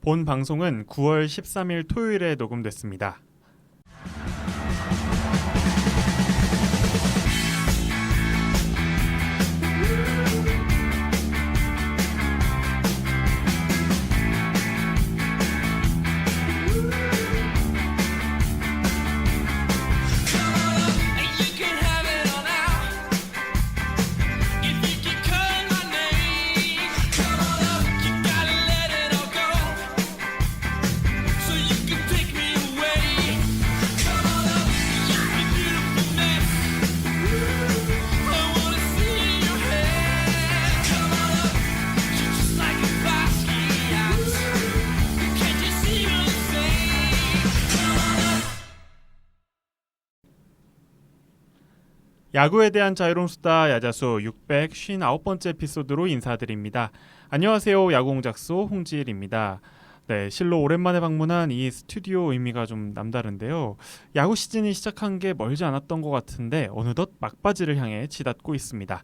본 방송은 9월 13일 토요일에 녹음됐습니다. 야구에 대한 자유로운 수다 야자수 659번째 에피소드로 인사드립니다. 안녕하세요. 야구공작소 홍지일입니다. 네, 실로 오랜만에 방문한 이 스튜디오 의미가 좀 남다른데요. 야구 시즌이 시작한 게 멀지 않았던 것 같은데 어느덧 막바지를 향해 치닫고 있습니다.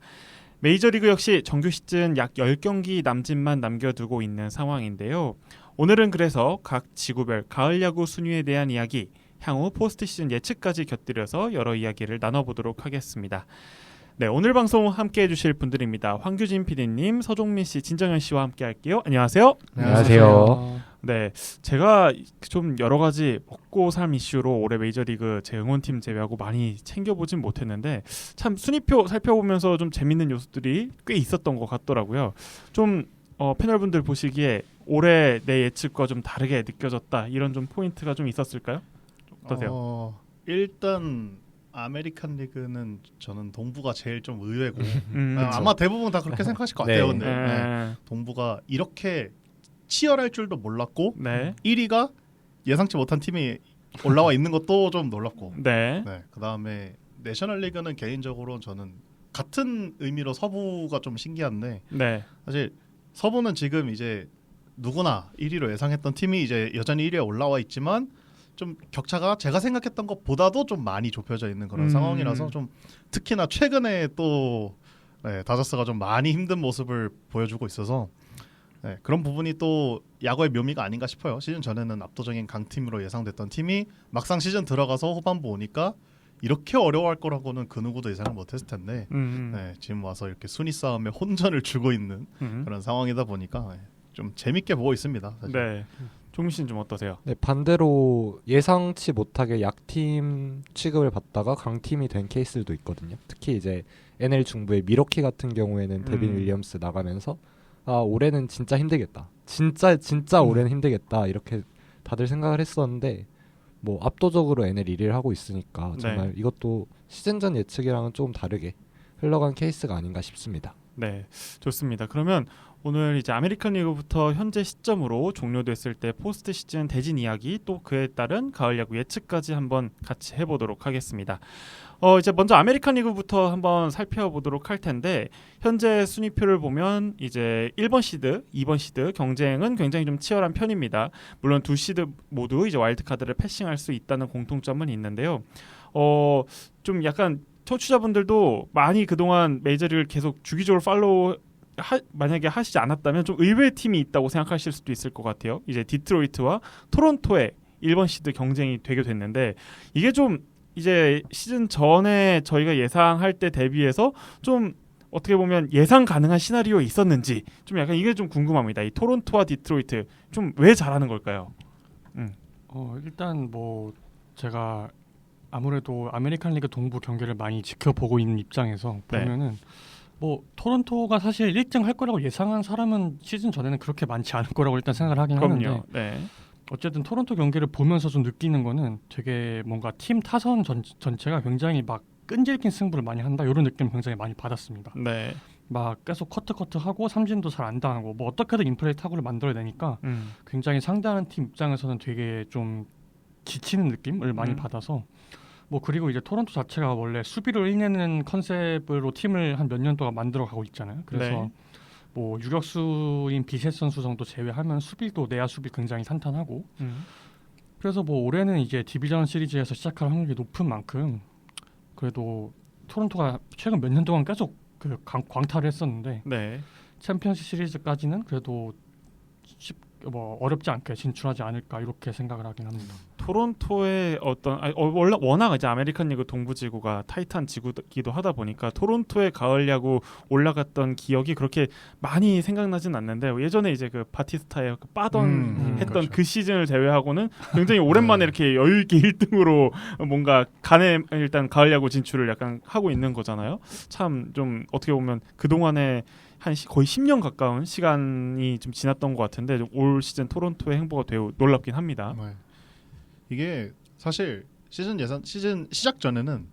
메이저리그 역시 정규 시즌 약 10경기 남짓만 남겨두고 있는 상황인데요. 오늘은 그래서 각 지구별 가을 야구 순위에 대한 이야기, 향후 포스트 시즌 예측까지 곁들여서 여러 이야기를 나눠보도록 하겠습니다. 네, 오늘 방송 함께 해주실 분들입니다. 황규진 PD님, 서종민 씨, 진정현 씨와 함께 할게요. 안녕하세요. 안녕하세요. 네, 제가 좀 여러 가지 먹고 살 이슈로 올해 메이저리그 제 응원팀 제외하고 많이 챙겨보진 못했는데 참 순위표 살펴보면서 좀 재밌는 요소들이 꽤 있었던 것 같더라고요. 좀 패널분들 보시기에 올해 내 예측과 좀 다르게 느껴졌다 이런 좀 포인트가 좀 있었을까요? 어떠세요? 일단 아메리칸 리그는 저는 동부가 제일 좀 의외고 그렇죠. 아마 대부분 다 그렇게 생각하실 것 같아요. 네. 근데 동부가 이렇게 치열할 줄도 몰랐고 네. 1위가 예상치 못한 팀이 올라와 있는 것도 좀 놀랐고 네. 그다음에 내셔널 리그는 개인적으로 저는 같은 의미로 서부가 좀 신기한데 네. 사실 서부는 지금 이제 누구나 1위로 예상했던 팀이 이제 여전히 1위에 올라와 있지만 좀 격차가 제가 생각했던 것보다도 좀 많이 좁혀져 있는 그런 상황이라서 좀 특히나 최근에 또 다저스가 좀 많이 힘든 모습을 보여주고 있어서 그런 부분이 또 야구의 묘미가 아닌가 싶어요. 시즌 전에는 압도적인 강팀으로 예상됐던 팀이 막상 시즌 들어가서 후반부 오니까 이렇게 어려워할 거라고는 그 누구도 예상을 못했을 텐데 지금 와서 이렇게 순위 싸움에 혼전을 주고 있는 그런 상황이다 보니까 좀 재밌게 보고 있습니다. 사실. 네. 종민 씨는 좀 어떠세요? 네, 반대로 예상치 못하게 약팀 취급을 받다가 강팀이 된 케이스도 있거든요. 특히 이제 NL 중부의 미러키 같은 경우에는 데빈 윌리엄스 나가면서 올해는 진짜 힘들겠다. 진짜 올해는 힘들겠다. 이렇게 다들 생각을 했었는데 뭐 압도적으로 NL 1위를 하고 있으니까 정말 이것도 시즌 전 예측이랑은 조금 다르게 흘러간 케이스가 아닌가 싶습니다. 네, 좋습니다. 그러면 오늘 이제 아메리칸 리그부터 현재 시점으로 종료됐을 때 포스트 시즌 대진 이야기 또 그에 따른 가을 야구 예측까지 한번 같이 해보도록 하겠습니다. 이제 먼저 아메리칸 리그부터 한번 살펴보도록 할 텐데 현재 순위표를 보면 이제 1번 시드, 2번 시드 경쟁은 굉장히 좀 치열한 편입니다. 물론 두 시드 모두 이제 와일드카드를 패싱할 수 있다는 공통점은 있는데요. 좀 약간 청취자분들도 많이 그동안 메이저리그를 계속 주기적으로 팔로우 만약에 하시지 않았다면 좀 의외의 팀이 있다고 생각하실 수도 있을 것 같아요. 이제 디트로이트와 토론토의 1번 시드 경쟁이 되게 됐는데 이게 좀 이제 시즌 전에 저희가 예상할 때 대비해서 좀 어떻게 보면 예상 가능한 시나리오에 있었는지 좀 약간 이게 좀 궁금합니다. 이 토론토와 디트로이트 좀 왜 잘하는 걸까요? 일단 뭐 제가 아무래도 아메리칸 리그 동부 경기를 많이 지켜보고 있는 입장에서 보면은 뭐 토론토가 사실 1등 할 거라고 예상한 사람은 시즌 전에는 그렇게 많지 않을 거라고 일단 생각을 하긴 하는데 어쨌든 토론토 경기를 보면서 좀 느끼는 거는 되게 뭔가 팀 타선 전체가 굉장히 막 끈질긴 승부를 많이 한다 이런 느낌 굉장히 많이 받았습니다. 네. 막 계속 커트하고 삼진도 잘 안 당하고 뭐 어떻게든 인플레이 타구를 만들어내니까 굉장히 상대하는 팀 입장에서는 되게 좀 지치는 느낌을 많이 받아서 뭐 그리고 이제 토론토 자체가 원래 수비를 일내는 컨셉으로 팀을 한 몇 년 동안 만들어 가고 있잖아요. 그래서 뭐 유격수인 비셋 선수 정도 제외하면 수비도 내야 수비 굉장히 탄탄하고 그래서 뭐 올해는 이제 디비전 시리즈에서 시작할 확률이 높은 만큼 그래도 토론토가 최근 몇 년 동안 계속 그 광탈을 했었는데 챔피언십 시리즈까지는 그래도 뭐 어렵지 않게 진출하지 않을까 이렇게 생각을 하긴 합니다. 토론토의 어떤 원래 워낙 이제 아메리칸 리그 동부지구가 타이탄 지구기도 하다 보니까 토론토의 가을 야구 올라갔던 기억이 그렇게 많이 생각나진 않는데 예전에 이제 그 바티스타의 그 빠던 했던 그렇죠. 그 시즌을 제외하고는 굉장히 오랜만에 이렇게 여유 있게 1등으로 뭔가 간에 일단 가을 야구 진출을 약간 하고 있는 거잖아요. 참 좀 어떻게 보면 그 동안에 거의 10년 가까운 시간이 좀 지났던 것 같은데 올 시즌 토론토의 행보가 매우 놀랍긴 합니다. 네. 이게 사실 시즌 시작 전에는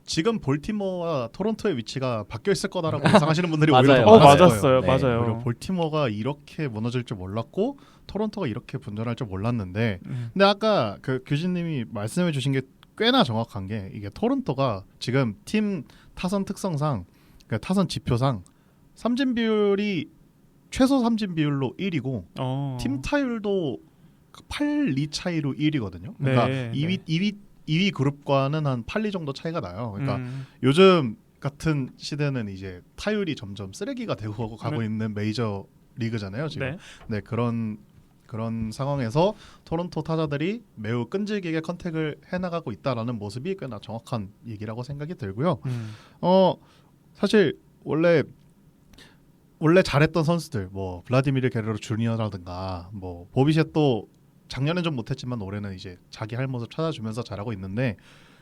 지금 볼티모어와 토론토의 위치가 바뀌어 있을 거다라고 예상하시는 분들이 오히려 맞아요. 더 많았을 거예요. 맞았어요. 네. 맞아요. 그리고 볼티모어가 이렇게 무너질 줄 몰랐고 토론토가 이렇게 분전할 줄 몰랐는데 근데 아까 그 규진님이 말씀해주신 게 꽤나 정확한 게 이게 토론토가 지금 팀 타선 특성상 그 타선 지표상 삼진 비율이 최소 삼진 비율로 1위고 팀 타율도 8리 차이로 1위거든요. 그러니까 네, 2위 그룹과는 한 8리 정도 차이가 나요. 그러니까 요즘 같은 시대는 이제 타율이 점점 쓰레기가 되고 가고 있는 메이저 리그잖아요. 지금. 네, 그런 상황에서 토론토 타자들이 매우 끈질기게 컨택을 해나가고 있다라는 모습이 꽤나 정확한 얘기라고 생각이 들고요. 사실 원래 잘했던 선수들 뭐 블라디미르 게레로 주니어라든가 뭐 보비셋도 작년엔 좀 못했지만 올해는 이제 자기 할 모습 찾아주면서 잘하고 있는데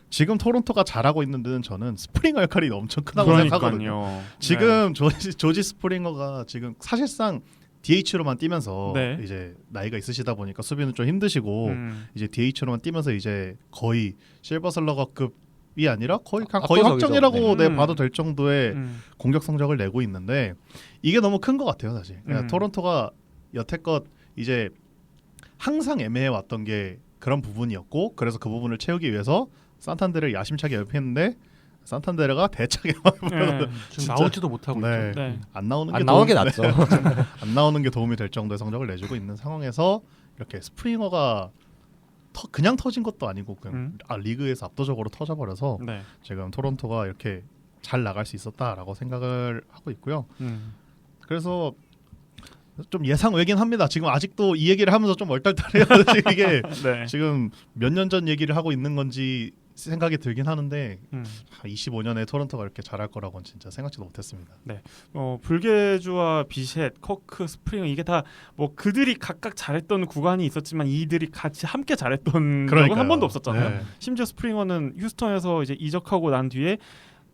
지금 토론토가 잘하고 있는 데는 저는 스프링어 역할이 엄청 크다고 생각하거든요. 지금 조지 스프링어가 지금 사실상 DH로만 뛰면서 네. 이제 나이가 있으시다 보니까 수비는 좀 힘드시고 이제 DH로만 뛰면서 이제 거의 실버 슬러거급이 아니라 거의 압도적이죠. 확정이라고 네. 봐도 될 정도의 공격 성적을 내고 있는데 이게 너무 큰 것 같아요, 사실. 그러니까 토론토가 여태껏 이제 항상 애매해 왔던 게 그런 부분이었고 그래서 그 부분을 채우기 위해서 산탄데를 야심차게 옆했는데 산탄데르가 대차게 지금 나오지도 못하고 네. 있죠. 네. 안 나오는 안 나오는 게 낫죠. 안 나오는 게 도움이 될 정도의 성적을 내주고 있는 상황에서 이렇게 스프링어가 그냥 터진 것도 아니고 그냥 리그에서 압도적으로 터져버려서 네. 지금 토론토가 이렇게 잘 나갈 수 있었다라고 생각을 하고 있고요. 그래서 좀 예상 외긴 합니다. 지금 아직도 이 얘기를 하면서 좀 얼떨떨해요. 이게 네. 지금 몇 년 전 얘기를 하고 있는 건지 생각이 들긴 하는데 25년에 토론토가 이렇게 잘할 거라고는 진짜 생각지도 못했습니다. 불개주와 비셋, 커크, 스프링어 이게 다 뭐 그들이 각각 잘했던 구간이 있었지만 이들이 같이 함께 잘했던 적은 한 번도 없었잖아요. 네. 심지어 스프링어는 휴스턴에서 이제 이적하고 난 뒤에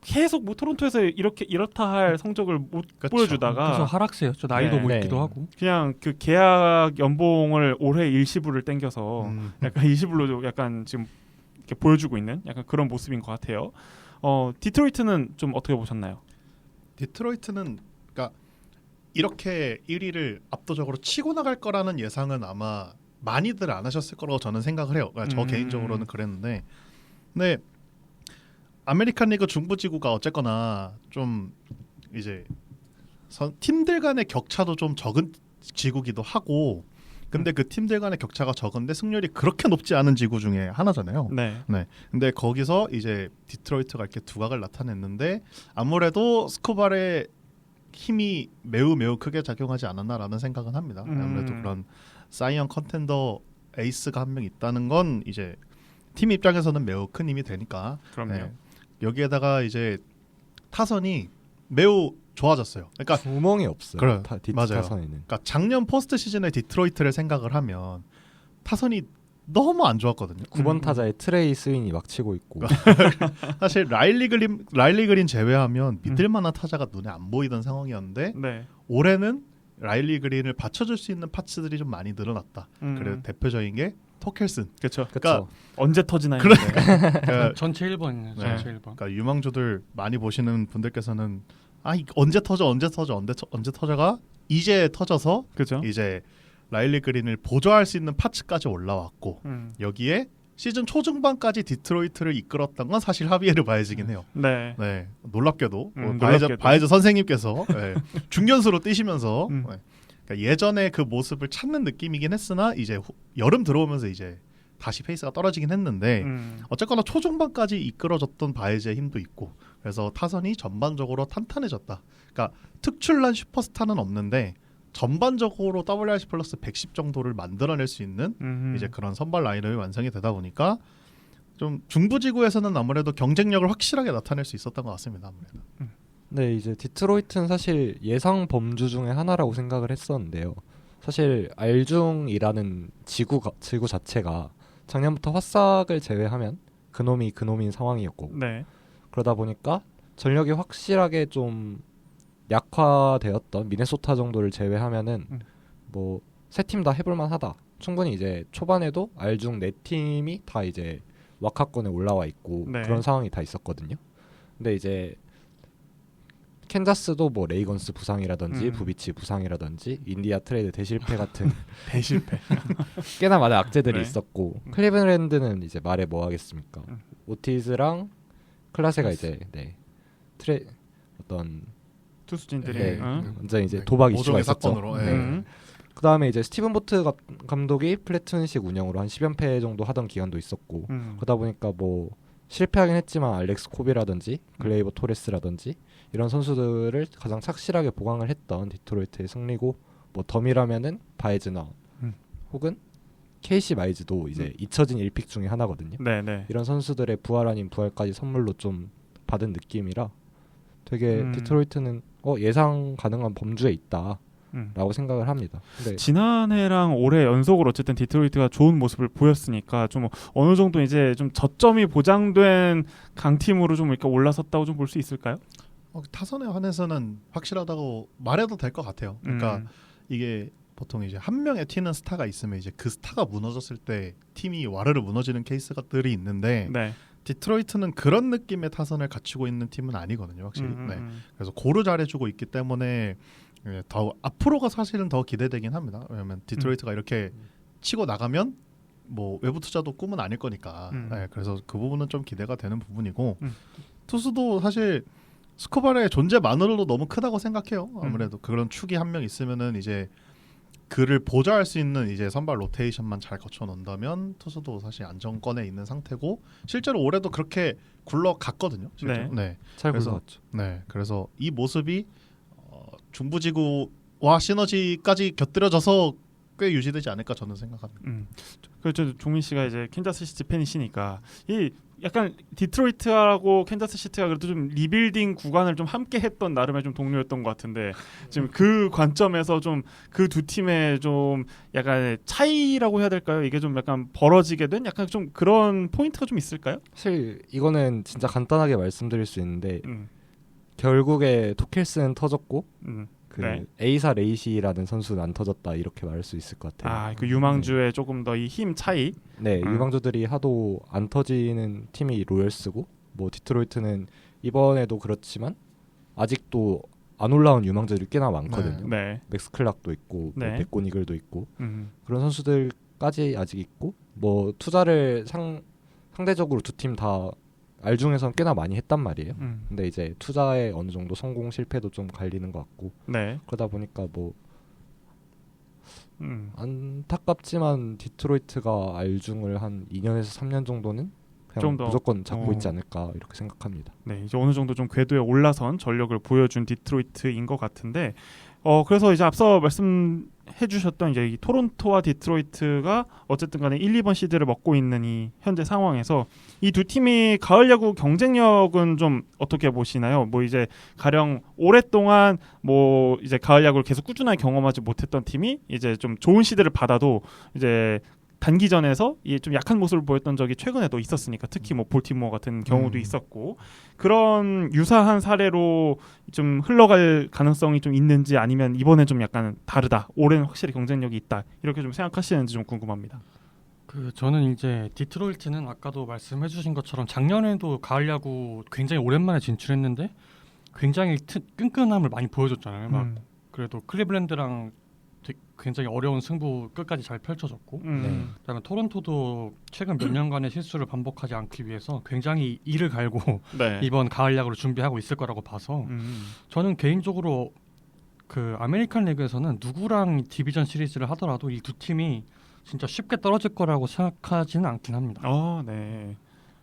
계속 뭐 토론토에서 이렇다 할 성적을 못 그쵸. 보여주다가 그래서 하락세였죠. 나이도 네. 뭐 네. 있기도 하고. 그냥 그 계약 연봉을 올해 일시불을 땡겨서 약간 일시불로 약간 지금 이렇게 보여주고 있는 약간 그런 모습인 것 같아요. 디트로이트는 좀 어떻게 보셨나요? 디트로이트는 그러니까 이렇게 1위를 압도적으로 치고 나갈 거라는 예상은 아마 많이들 안 하셨을 거라고 저는 생각을 해요. 그러니까 저 개인적으로는 그랬는데, 근데 아메리칸 리그 중부지구가 어쨌거나 좀 이제 팀들 간의 격차도 좀 적은 지구기도 하고, 근데 그 팀들 간의 격차가 적은데 승률이 그렇게 높지 않은 지구 중에 하나잖아요. 네. 근데 거기서 이제 디트로이트가 이렇게 두각을 나타냈는데 아무래도 스코발의 힘이 매우 크게 작용하지 않았나라는 생각은 합니다. 아무래도 그런 사이언 컨텐더 에이스가 한 명 있다는 건 이제 팀 입장에서는 매우 큰 힘이 되니까. 그럼요. 여기에다가 이제 타선이 매우 좋아졌어요. 그러니까 구멍이 없어요. 그래요. 맞아요. 타선에는. 그러니까 작년 포스트 시즌에 디트로이트를 생각을 하면 타선이 너무 안 좋았거든요. 9번 타자의 트레이 스윈이 막 치고 있고. 사실 라일리 그린 제외하면 믿을 만한 타자가 눈에 안 보이던 상황이었는데 네. 올해는 라일리 그린을 받쳐줄 수 있는 파츠들이 좀 많이 늘어났다. 그래서 대표적인 게 토켈슨. 그렇죠. 그렇죠. 언제 터지나 그래. 했는데. 그러니까, 전체 1번이네요. 전체 1번. 그러니까 유망주들 많이 보시는 분들께서는 언제 터져가 이제 터져서 그죠? 이제 라일리 그린을 보조할 수 있는 파츠까지 올라왔고 여기에 시즌 초중반까지 디트로이트를 이끌었던 건 사실 하비에르 바에즈긴 해요. 네. 네, 놀랍게도 놀랍게도. 바에즈 선생님께서 중견수로 뛰시면서 음. 그러니까 예전에 그 모습을 찾는 느낌이긴 했으나 이제 여름 들어오면서 이제 다시 페이스가 떨어지긴 했는데 어쨌거나 초중반까지 이끌어줬던 바에즈의 힘도 있고 그래서 타선이 전반적으로 탄탄해졌다. 그러니까 특출난 슈퍼스타는 없는데 전반적으로 WRC 플러스 110 정도를 만들어낼 수 있는 이제 그런 선발 라인업이 완성이 되다 보니까 좀 중부지구에서는 아무래도 경쟁력을 확실하게 나타낼 수 있었던 것 같습니다. 아무래도. 네, 이제 디트로이트는 사실 예상 범주 중에 하나라고 생각을 했었는데요. 사실 알중이라는 지구 자체가 작년부터 화싹을 제외하면 그놈인 상황이었고 네. 그러다 보니까 전력이 확실하게 좀 약화되었던 미네소타 정도를 제외하면은 뭐 세 팀 다 해볼만하다. 충분히 이제 초반에도 알중 네 팀이 다 이제 와카권에 올라와 있고 네. 그런 상황이 다 있었거든요. 근데 이제 캔자스도 뭐 레이건스 부상이라든지 부비치 부상이라든지 인디아 트레이드 대실패 같은 대실패. 꽤나 많은 악재들이 네. 있었고 클리블랜드는 이제 말해 뭐 하겠습니까? 오티즈랑 클라세가 이제 어떤 투수진들이 네, 응? 완전 이제 네, 도박 이슈가 모종의 있었죠. 사건으로. 네. 예. 그 다음에 이제 스티븐 보트 감독이 플래툰식 운영으로 한 10연패 정도 하던 기간도 있었고 그러다 보니까 뭐 실패하긴 했지만 알렉스 코비라든지 글레이버 토레스라든지 이런 선수들을 가장 착실하게 보강을 했던 디트로이트의 승리고 뭐 덤이라면은 바에즈나 혹은 케이시 마이즈도 이제 잊혀진 1픽 중에 하나거든요. 네네. 이런 선수들의 부활 아닌 부활까지 선물로 좀 받은 느낌이라 되게 디트로이트는 예상 가능한 범주에 있다라고 생각을 합니다. 근데 지난해랑 올해 연속으로 어쨌든 디트로이트가 좋은 모습을 보였으니까 좀 어느 정도 이제 좀 저점이 보장된 강팀으로 좀 이렇게 올라섰다고 좀 볼 수 있을까요? 타선에 한해서는 확실하다고 말해도 될 것 같아요. 그러니까 이게 보통 이제 한 명의 튀는 스타가 있으면 이제 그 스타가 무너졌을 때 팀이 와르르 무너지는 케이스들이 있는데 네. 디트로이트는 그런 느낌의 타선을 갖추고 있는 팀은 아니거든요, 확실히. 네. 그래서 고루 잘해주고 있기 때문에 더 앞으로가 사실은 더 기대되긴 합니다. 왜냐하면 디트로이트가 이렇게 치고 나가면 뭐 외부 투자도 꿈은 아닐 거니까. 네, 그래서 그 부분은 좀 기대가 되는 부분이고 투수도 사실 스코발의 존재만으로도 너무 크다고 생각해요. 아무래도 그런 축이 한 명 있으면은 이제 그를 보좌할 수 있는 이제 선발 로테이션만 잘 거쳐 놓는다면 투수도 사실 안정권에 있는 상태고 실제로 올해도 그렇게 굴러갔거든요. 실제로. 네. 잘 그래서 굴러갔죠. 네, 그래서 이 모습이 중부지구와 시너지까지 곁들여져서 꽤 유지되지 않을까 저는 생각합니다. 그렇죠. 종민 씨가 이제 캔자스 시티 팬이시니까 이 약간 디트로이트하고 캔자스 시티가 그래도 좀 리빌딩 구간을 좀 함께 했던 나름의 좀 동료였던 것 같은데 지금 그 관점에서 좀 그 두 팀의 좀 약간 차이라고 해야 될까요? 이게 좀 약간 벌어지게 된 약간 좀 그런 포인트가 좀 있을까요? 사실 이거는 진짜 간단하게 말씀드릴 수 있는데 결국에 토켈스는 터졌고 그 네. 에이사 레이시라는 선수는 안 터졌다 이렇게 말할 수 있을 것 같아요. 그 유망주의 조금 더 이 힘 차이. 네, 유망주들이 하도 안 터지는 팀이 로열스고 뭐 디트로이트는 이번에도 그렇지만 아직도 안 올라온 유망주들이 꽤나 많거든요. 네. 맥스 클락도 있고 네. 뭐 백곤 이글도 있고 음. 그런 선수들까지 아직 있고 뭐 투자를 상대적으로 두 팀 다 알중에선 꽤나 많이 했단 말이에요. 근데 이제 투자에 어느 정도 성공 실패도 좀 갈리는 것 같고 네. 그러다 보니까 뭐 안타깝지만 디트로이트가 알중을 한 2년에서 3년 정도는 그냥 좀 더, 무조건 잡고 있지 않을까 이렇게 생각합니다. 네, 이제 어느 정도 좀 궤도에 올라선 전력을 보여준 디트로이트인 것 같은데, 그래서 이제 앞서 말씀해주셨던 이제 이 토론토와 디트로이트가 어쨌든간에 1, 2번 시드를 먹고 있는 이 현재 상황에서 이 두 팀이 가을 야구 경쟁력은 좀 어떻게 보시나요? 뭐 이제 가령 오랫동안 뭐 이제 가을 야구를 계속 꾸준하게 경험하지 못했던 팀이 이제 좀 좋은 시드를 받아도 이제 단기전에서 좀 약한 모습을 보였던 적이 최근에도 있었으니까 특히 뭐 볼티모어 같은 경우도 있었고 그런 유사한 사례로 좀 흘러갈 가능성이 좀 있는지 아니면 이번엔 좀 약간 다르다 올해는 확실히 경쟁력이 있다 이렇게 좀 생각하시는지 좀 궁금합니다. 저는 이제 디트로이트는 아까도 말씀해주신 것처럼 작년에도 가을 야구 굉장히 오랜만에 진출했는데 굉장히 끈끈함을 많이 보여줬잖아요. 막 그래도 클리블랜드랑 굉장히 어려운 승부 끝까지 잘 펼쳐졌고 그다음에 토론토도 최근 몇 년간의 실수를 반복하지 않기 위해서 굉장히 이를 갈고 네. 이번 가을 야구를 준비하고 있을 거라고 봐서 저는 개인적으로 그 아메리칸 리그에서는 누구랑 디비전 시리즈를 하더라도 이 두 팀이 진짜 쉽게 떨어질 거라고 생각하지는 않긴 합니다. 네.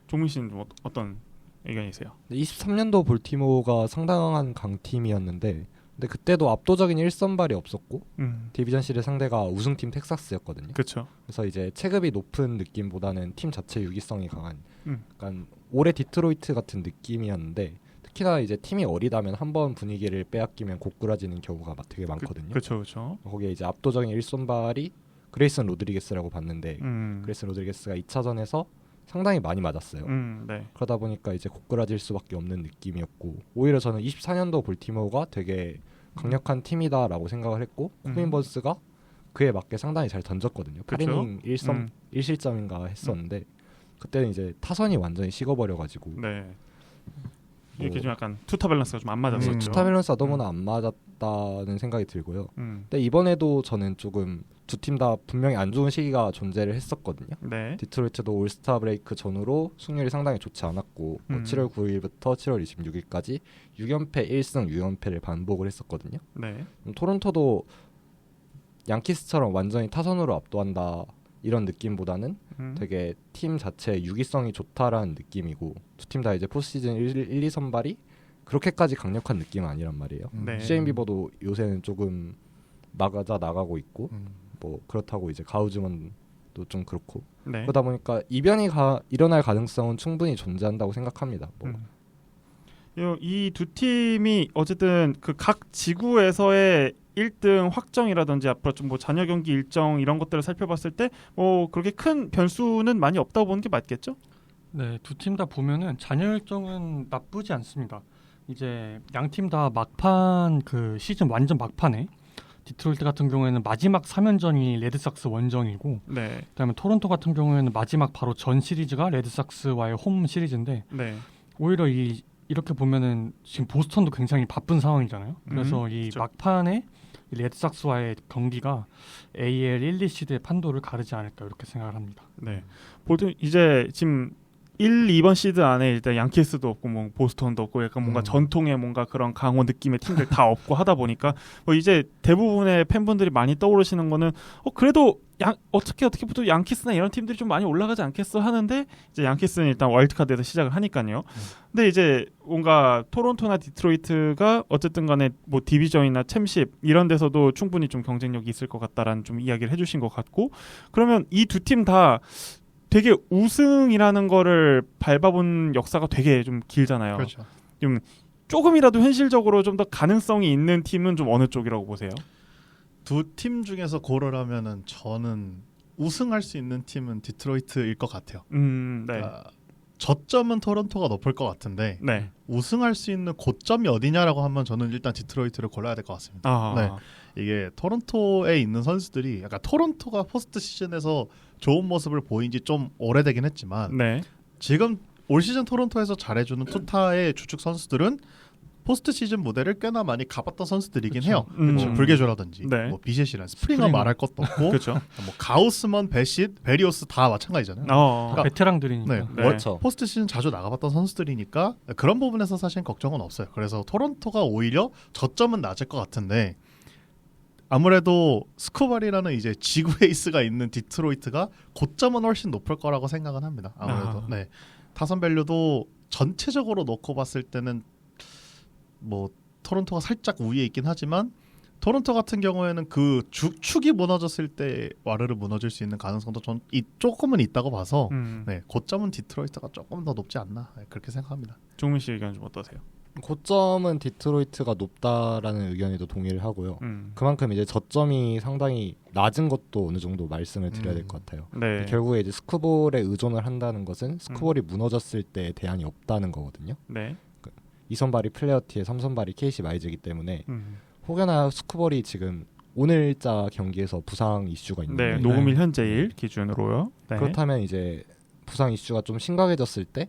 종민 씨는 좀 어떤 의견이세요? 23년도 볼티모어가 상당한 강팀이었는데 근데 그때도 압도적인 1선발이 없었고 음. 디비전 시리즈 상대가 우승팀 텍사스였거든요. 그렇죠. 그래서 이제 체급이 높은 느낌보다는 팀 자체 유기성이 강한 음. 약간 올해 디트로이트 같은 느낌이었는데 특히나 이제 팀이 어리다면 한번 분위기를 빼앗기면 고꾸라지는 경우가 되게 많거든요. 그렇죠. 그렇죠. 거기에 이제 압도적인 1선발이 그레이슨 로드리게스라고 봤는데 그레이슨 로드리게스가 2차전에서 상당히 많이 맞았어요. 네. 그러다 보니까 이제 고꾸라질 수밖에 없는 느낌이었고 오히려 저는 24년도 볼티모어가 되게 강력한 팀이다라고 생각을 했고 코빈 번스가 그에 맞게 상당히 잘 던졌거든요. 그쵸? 8이닝 1실점인가 했었는데 그때는 이제 타선이 완전히 식어버려가지고 네. 이렇게 좀 약간 투타 밸런스가 좀 안 맞았었죠. 투타 밸런스가 너무나 안 맞았다는 생각이 들고요. 음. 근데 이번에도 저는 조금 두 팀 다 분명히 안 좋은 시기가 존재를 했었거든요. 네. 디트로이트도 올스타 브레이크 전후로 승률이 상당히 좋지 않았고 뭐 7월 9일부터 7월 26일까지 6연패 1승 6연패를 반복을 했었거든요. 네. 토론토도 양키스처럼 완전히 타선으로 압도한다 이런 느낌보다는 되게 팀 자체의 유기성이 좋다라는 느낌이고 두 팀 다 이제 포스시즌 1, 2선발이 그렇게까지 강력한 느낌은 아니란 말이에요. 네. CM 비버도 요새는 조금 나가자 나가고 있고 뭐 그렇다고 이제 가우즈먼도 좀 그렇고 네. 그러다 보니까 이변이 일어날 가능성은 충분히 존재한다고 생각합니다. 뭐. 이 두 팀이 어쨌든 그 각 지구에서의 1등 확정이라든지 앞으로 좀 뭐 잔여 경기 일정 이런 것들을 살펴봤을 때 뭐 그렇게 큰 변수는 많이 없다고 보는 게 맞겠죠? 네, 두 팀 다 보면은 잔여 일정은 나쁘지 않습니다. 이제 양 팀 다 막판 그 시즌 완전 막판에 디트로이트 같은 경우에는 마지막 3연전이 레드삭스 원정이고 네. 그다음에 토론토 같은 경우에는 마지막 바로 전 시리즈가 레드삭스와의 홈 시리즈인데 네. 오히려 이렇게 보면은 지금 보스턴도 굉장히 바쁜 상황이잖아요. 그래서 이 그렇죠. 막판에 이 레드삭스와의 경기가 AL 1, 2시드의 판도를 가르지 않을까 이렇게 생각을 합니다. 네. 보통 이제 지금 1, 2번 시드 안에 일단 양키스도 없고 뭐 보스턴도 없고 약간 뭔가 전통의 뭔가 그런 강호 느낌의 팀들 다 없고 하다 보니까 뭐 이제 대부분의 팬분들이 많이 떠오르시는 거는 그래도 어떻게 보통 양키스나 이런 팀들이 좀 많이 올라가지 않겠어 하는데 이제 양키스는 일단 와일드카드에서 시작을 하니까요. 근데 이제 뭔가 토론토나 디트로이트가 어쨌든 간에 뭐 디비전이나 챔십 이런 데서도 충분히 좀 경쟁력이 있을 것 같다라는 좀 이야기를 해주신 것 같고 그러면 이 두 팀 다 되게 우승이라는 거를 밟아본 역사가 되게 좀 길잖아요. 그렇죠. 좀 조금이라도 현실적으로 좀 더 가능성이 있는 팀은 좀 어느 쪽이라고 보세요? 두 팀 중에서 고르라면은 저는 우승할 수 있는 팀은 디트로이트일 것 같아요. 네. 그러니까 저점은 토론토가 높을 것 같은데 네. 우승할 수 있는 고점이 어디냐라고 하면 저는 일단 디트로이트를 골라야 될 것 같습니다. 아. 네. 이게 토론토에 있는 선수들이 약간 토론토가 포스트 시즌에서 좋은 모습을 보인 지 좀 오래되긴 했지만 네. 지금 올 시즌 토론토에서 잘해주는 투타의 주축 선수들은 포스트 시즌 무대를 꽤나 많이 가봤던 선수들이긴 해요. 뭐 불개조라든지 네. 뭐 비셋이란 스프링어 말할 것도 없고 그렇죠. 뭐 가우스먼, 베싯, 베리오스 다 마찬가지잖아요. 그러니까 베테랑들이니까. 네. 그렇죠. 포스트 시즌 자주 나가봤던 선수들이니까 그런 부분에서 사실 걱정은 없어요. 그래서 토론토가 오히려 저점은 낮을 것 같은데 아무래도 스코발이라는 이제 지구 에이스가 있는 디트로이트가 고점은 훨씬 높을 거라고 생각은 합니다. 아무래도 네. 타선 밸류도 전체적으로 놓고 봤을 때는 뭐 토론토가 살짝 우위에 있긴 하지만 토론토 같은 경우에는 그 축이 무너졌을 때 와르르 무너질 수 있는 가능성도 전 조금은 있다고 봐서 네, 고점은 디트로이트가 조금 더 높지 않나 그렇게 생각합니다. 종민 씨 의견 좀 어떠세요? 고점은 디트로이트가 높다라는 의견에도 동의를 하고요. 그만큼 이제 저점이 상당히 낮은 것도 어느 정도 말씀을 드려야 될 것 같아요. 네. 결국에 이제 스쿠볼에 의존을 한다는 것은 스쿠볼이 무너졌을 때 대안이 없다는 거거든요. 네. 2선발이 플레어티에 3선발이 KC 마이즈이기 때문에 혹여나 스쿠볼이 지금 오늘자 경기에서 부상 이슈가 있는데 네, 녹음일 현재일 기준으로요. 네. 그렇다면 이제 부상 이슈가 좀 심각해졌을 때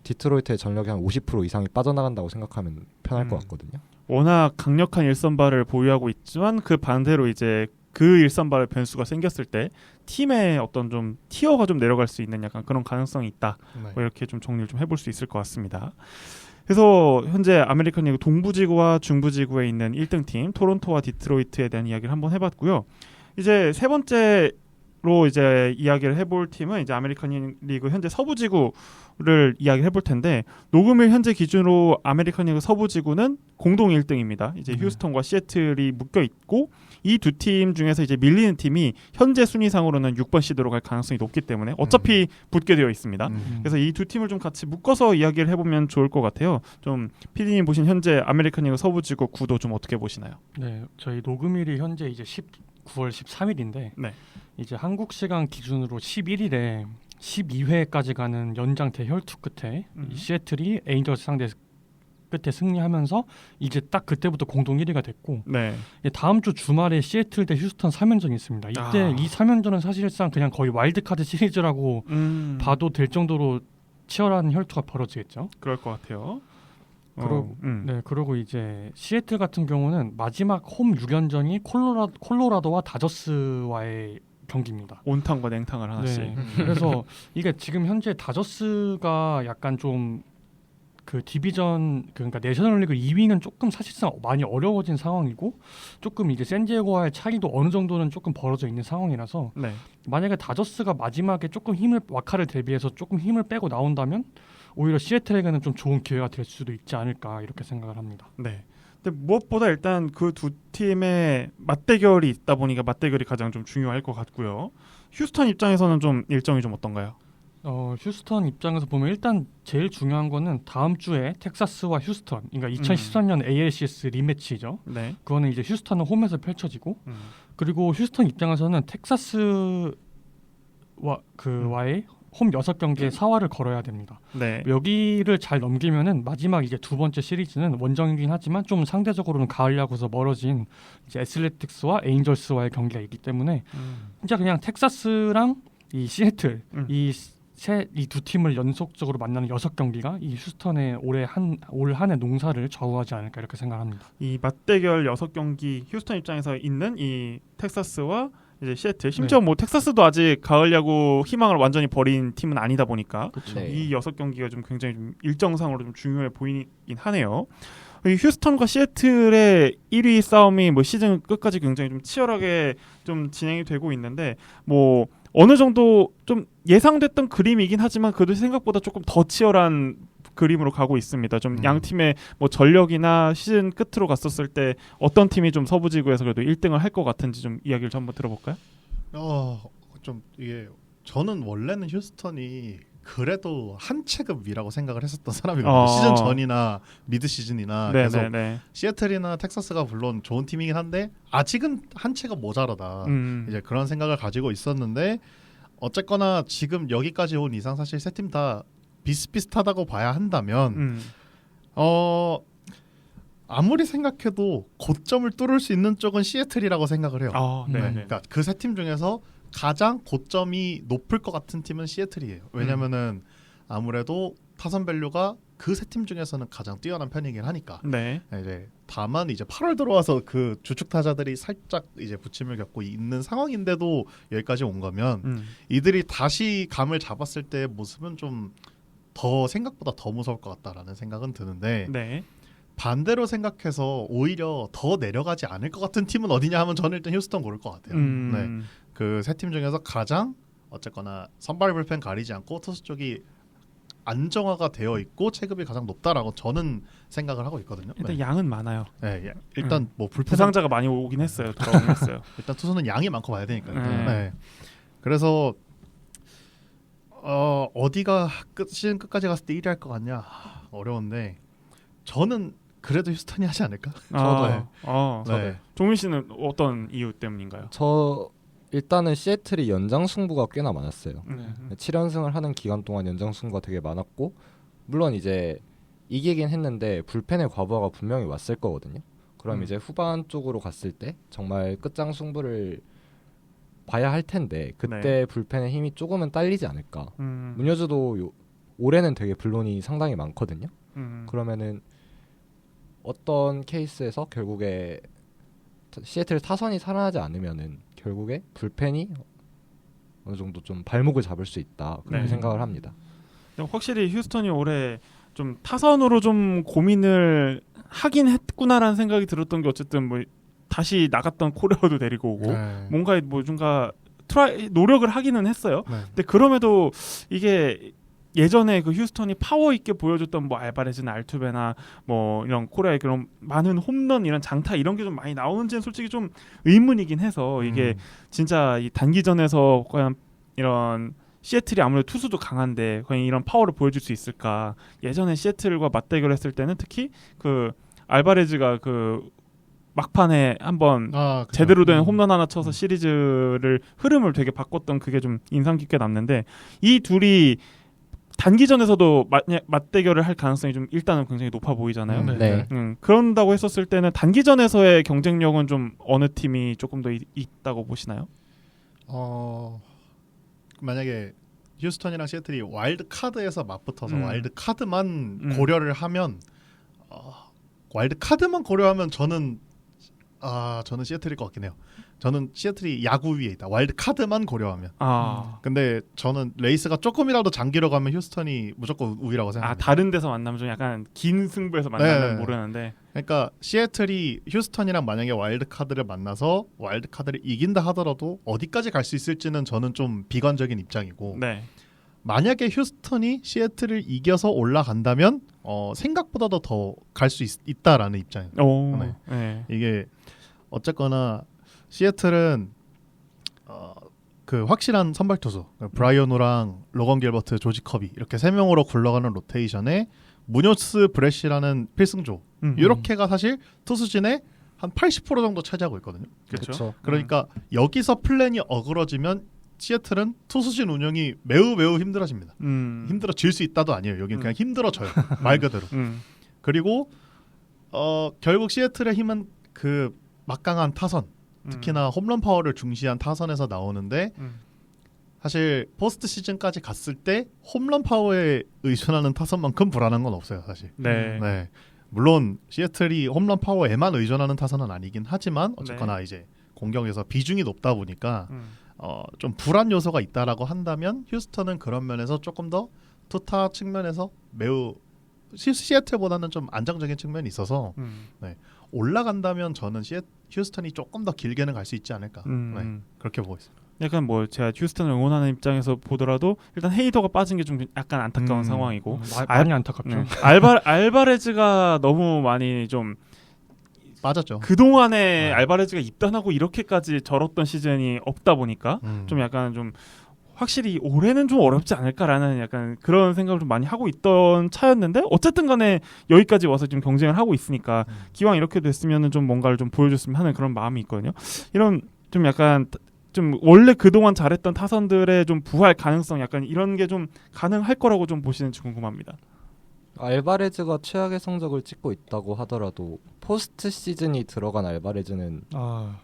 디트로이트의 전력이 한 50% 이상이 빠져나간다고 생각하면 편할 것 같거든요. 워낙 강력한 일선발을 보유하고 있지만 그 반대로 이제 그 일선발의 변수가 생겼을 때 팀의 어떤 좀 티어가 좀 내려갈 수 있는 약간 그런 가능성이 있다. 네. 뭐 이렇게 좀 정리를 좀 해볼 수 있을 것 같습니다. 그래서 현재 아메리칸 리그 동부지구와 중부지구에 있는 1등 팀 토론토와 디트로이트에 대한 이야기를 한번 해봤고요. 이제 세 번째 로 이제 이야기를 해볼 팀은 이제 아메리칸 리그 현재 서부 지구를 이야기를 해볼 텐데 녹음일 현재 기준으로 아메리칸 리그 서부 지구는 공동 1등입니다. 이제 휴스턴과 시애틀이 묶여 있고 이 두 팀 중에서 이제 밀리는 팀이 현재 순위상으로는 6번 시드로 갈 가능성이 높기 때문에 어차피 붙게 되어 있습니다. 그래서 이 두 팀을 좀 같이 묶어서 이야기를 해보면 좋을 것 같아요. 좀 PD님 보신 현재 아메리칸 리그 서부 지구 구도 좀 어떻게 보시나요? 네, 저희 녹음일이 현재 이제 9월 13일인데 네. 이제 한국 시간 기준으로 11일에 12회까지 가는 연장 대혈투 끝에 이 시애틀이 에인저스 상대 끝에 승리하면서 이제 딱 그때부터 공동 1위가 됐고 네. 다음 주 주말에 시애틀 대 휴스턴 3연전이 있습니다. 이때 이 3연전은 사실상 그냥 거의 와일드카드 시리즈라고 봐도 될 정도로 치열한 혈투가 벌어지겠죠. 그럴 것 같아요. 그리고 이제 시애틀 같은 경우는 마지막 홈 6연전이 콜로라도와 다저스와의 경기입니다. 온탕과 냉탕을 하나씩. 네. 그래서 이게 지금 현재 다저스가 약간 좀 그 디비전 그러니까 내셔널리그 2위는 조금 사실상 많이 어려워진 상황이고 조금 이제 샌디에고와의 차이도 어느 정도는 조금 벌어져 있는 상황이라서 네. 만약에 다저스가 마지막에 조금 와카를 대비해서 조금 힘을 빼고 나온다면 오히려 시애틀에게는 좀 좋은 기회가 될 수도 있지 않을까 이렇게 생각을 합니다. 네. 근데 무엇보다 일단 그 두 팀의 맞대결이 있다 보니까 맞대결이 가장 좀 중요할 것 같고요. 휴스턴 입장에서는 좀 일정이 좀 어떤가요? 휴스턴 입장에서 보면 일단 제일 중요한 거는 다음 주에 텍사스와 휴스턴, 그러니까 2013년 ALCS 리매치죠. 네. 그거는 이제 휴스턴은 홈에서 펼쳐지고 그리고 휴스턴 입장에서는 텍사스와 와의 홈 6경기에 사활을 걸어야 됩니다. 네. 여기를 잘 넘기면은 마지막 이제 두 번째 시리즈는 원정이긴 하지만 좀 상대적으로는 가을 야구에서 멀어진 이제 애슬레틱스와 에인절스와의 경기가 있기 때문에 진짜 그냥 텍사스랑 이 시애틀 이 두 팀을 연속적으로 만나는 6경기가 이 휴스턴의 올 한 해 농사를 좌우하지 않을까 이렇게 생각합니다. 이 맞대결 6경기 휴스턴 입장에서 있는 이 텍사스와 이제 시애틀 심지어 뭐 텍사스도 아직 가을 야구 희망을 완전히 버린 팀은 아니다 보니까 네. 이 6경기가 좀 굉장히 좀 일정상으로 좀 중요해 보이긴 하네요. 이 휴스턴과 시애틀의 1위 싸움이 뭐 시즌 끝까지 굉장히 좀 치열하게 좀 진행이 되고 있는데 뭐 어느 정도 좀 예상됐던 그림이긴 하지만 그래도 생각보다 조금 더 치열한 그림으로 가고 있습니다. 좀 양 팀의 뭐 전력이나 시즌 끝으로 갔었을 때 어떤 팀이 좀 서부 지구에서 그래도 1등을 할 것 같은지 좀 이야기를 좀 한번 들어볼까요? 좀 이게 저는 원래는 휴스턴이 그래도 한 체급 위라고 생각을 했었던 사람이거든요. 시즌 전이나 미드 시즌이나 계속 시애틀이나 텍사스가 물론 좋은 팀이긴 한데 아직은 한 체급 모자라다. 이제 그런 생각을 가지고 있었는데 어쨌거나 지금 여기까지 온 이상 사실 세 팀 다 비슷비슷하다고 봐야 한다면 아무리 생각해도 고점을 뚫을 수 있는 쪽은 시애틀이라고 생각을 해요. 그러니까 그 세 팀 중에서 가장 고점이 높을 것 같은 팀은 시애틀이에요. 왜냐면은 아무래도 타선 밸류가 그 세 팀 중에서는 가장 뛰어난 편이긴 하니까. 네. 이제 다만 이제 8월 들어와서 그 주축 타자들이 살짝 이제 부침을 겪고 있는 상황인데도 여기까지 온 거면 이들이 다시 감을 잡았을 때의 모습은 좀 더 생각보다 더 무서울 것 같다라는 생각은 드는데 네. 반대로 생각해서 오히려 더 내려가지 않을 것 같은 팀은 어디냐 하면 저는 일단 휴스턴 고를 것 같아요. 네. 그 세 팀 중에서 가장 어쨌거나 선발 불펜 가리지 않고 투수 쪽이 안정화가 되어 있고 체급이 가장 높다라고 저는 생각을 하고 있거든요. 일단 양은 많아요. 네, 일단 뭐 불펜 부상자가 많이 오긴 했어요. 돌아오긴 했어요. 일단 투수는 양이 많고 봐야 되니까. 네. 그래서 어디가 시즌 끝까지 갔을 때 1위 할 것 같냐 어려운데 저는 그래도 휴스턴이 하지 않을까? 저도요. 네. 종민 씨는 어떤 이유 때문인가요? 저 일단은 시애틀이 연장 승부가 꽤나 많았어요. 7연승을 하는 기간 동안 연장 승부가 되게 많았고 물론 이제 이기긴 했는데 불펜의 과부하가 분명히 왔을 거거든요. 그럼 이제 후반 쪽으로 갔을 때 정말 끝장 승부를 봐야 할 텐데 그때 불펜의 힘이 조금은 딸리지 않을까. 문효주도 올해는 되게 불론이 상당히 많거든요. 그러면은 어떤 케이스에서 결국에 시애틀 타선이 살아나지 않으면은 결국에 불펜이 어느 정도 좀 발목을 잡을 수 있다 그렇게 생각을 합니다. 확실히 휴스턴이 올해 좀 타선으로 좀 고민을 하긴 했구나라는 생각이 들었던 게 어쨌든 뭐 다시 나갔던 코레어도 데리고 오고 뭔가 노력을 하기는 했어요. 네. 근데 그럼에도 이게 예전에 그 휴스턴이 파워 있게 보여줬던 뭐 알바레즈나 알투베나 뭐 이런 코리아의 그런 많은 홈런 이런 장타 이런 게 좀 많이 나오는지는 솔직히 좀 의문이긴 해서 이게 진짜 이 단기전에서 과연 이런 시애틀이 아무래도 투수도 강한데 과연 이런 파워를 보여줄 수 있을까? 예전에 시애틀과 맞대결했을 때는 특히 그 알바레즈가 그 막판에 한번 그죠. 제대로 된 홈런 하나 쳐서 시리즈를 흐름을 되게 바꿨던 그게 좀 인상 깊게 남는데 이 둘이 단기전에서도 맞대결을 할 가능성이 좀 일단은 굉장히 높아 보이잖아요. 네. 그런다고 했었을 때는 단기전에서의 경쟁력은 좀 어느 팀이 조금 더 있다고 보시나요? 만약에 휴스턴이랑 시애틀이 와일드 카드에서 맞붙어서 와일드 카드만 음. 고려를 하면 와일드 카드만 고려하면 저는 시애틀일 것 같긴 해요. 저는 시애틀이 야구 위에 있다. 와일드 카드만 고려하면. 근데 저는 레이스가 조금이라도 장기로 가면 휴스턴이 무조건 우위라고 생각합니다. 다른 데서 만나면 좀 약간 긴 승부에서 만나면 네. 모르는데. 그러니까 시애틀이 휴스턴이랑 만약에 와일드 카드를 만나서 와일드 카드를 이긴다 하더라도 어디까지 갈 수 있을지는 저는 좀 비관적인 입장이고. 네. 만약에 휴스턴이 시애틀을 이겨서 올라간다면 생각보다도 더 갈 수 있다라는 입장이에요. 네. 네. 이게 어쨌거나 시애틀은 그 확실한 선발 투수 브라이언 우랑 로건 길버트, 조지 커비 이렇게 세 명으로 굴러가는 로테이션에 무뇨스 브래시라는 필승조 이렇게가 사실 투수진의 한 80% 정도 차지하고 있거든요. 그렇죠. 그러니까 여기서 플랜이 어그러지면 시애틀은 투수진 운영이 매우 힘들어집니다. 힘들어질 수 있다도 아니에요. 여기는 그냥 힘들어져요. 말 그대로. 그리고 결국 시애틀의 힘은 그 막강한 타선, 특히나 홈런 파워를 중시한 타선에서 나오는데 사실 포스트 시즌까지 갔을 때 홈런 파워에 의존하는 타선만큼 불안한 건 없어요, 사실. 네. 물론 시애틀이 홈런 파워에만 의존하는 타선은 아니긴 하지만 어쨌거나 이제 공격에서 비중이 높다 보니까 좀 불안 요소가 있다라고 한다면 휴스턴은 그런 면에서 조금 더 투타 측면에서 매우 시애틀보다는 좀 안정적인 측면이 있어서 올라간다면 저는 휴스턴이 조금 더 길게는 갈 수 있지 않을까 그렇게 보고 있습니다. 약간 뭐 제가 휴스턴을 응원하는 입장에서 보더라도 일단 헤이더가 빠진 게 좀 약간 안타까운 상황이고 많이 안타깝죠. 알바레즈가 너무 많이 좀 빠졌죠. 그동안에 알바레즈가 입단하고 이렇게까지 절었던 시즌이 없다 보니까 좀 약간 좀 확실히 올해는 좀 어렵지 않을까라는 약간 그런 생각을 좀 많이 하고 있던 차였는데 어쨌든 간에 여기까지 와서 지금 경쟁을 하고 있으니까 기왕 이렇게 됐으면은 좀 뭔가를 좀 보여줬으면 하는 그런 마음이 있거든요. 이런 좀 약간 좀 원래 그동안 잘했던 타선들의 좀 부활 가능성 약간 이런 게 좀 가능할 거라고 좀 보시는지 궁금합니다. 알바레즈가 최악의 성적을 찍고 있다고 하더라도 포스트 시즌이 들어간 알바레즈는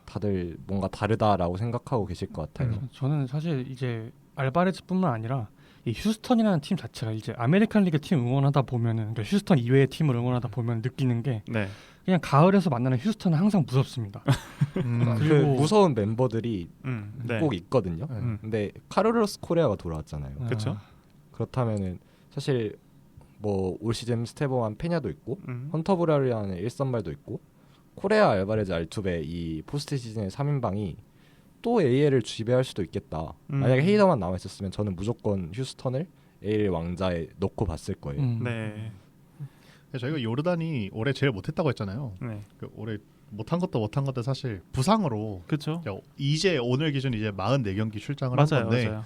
다들 뭔가 다르다라고 생각하고 계실 것 같아요. 저는 사실 이제 알바레즈뿐만 아니라 이 휴스턴이라는 팀 자체가 이제 아메리칸 리그 팀 응원하다 보면은 그러니까 휴스턴 이외의 팀을 응원하다 보면 느끼는 게 그냥 가을에서 만나는 휴스턴은 항상 무섭습니다. 그리고 무서운 멤버들이 네. 꼭 있거든요. 근데 카를로스 코레아가 돌아왔잖아요. 그렇죠. 그렇다면은 사실 뭐 올 시즌 스테보한 페냐도 있고 헌터 브라리안의 1선발도 있고 코레아, 알바레즈, 알투베 이 포스트 시즌의 3인방이 또 AL을 지배할 수도 있겠다. 만약에 헤이더만 남아 있었으면 저는 무조건 휴스턴을 AL 왕자에 넣고 봤을 거예요. 네. 저희가 요르단이 올해 제일 못했다고 했잖아요. 그 올해 못한 것도 사실 부상으로 그렇죠. 이제 오늘 기준 이제 44경기 출장을 한 건데 맞아요.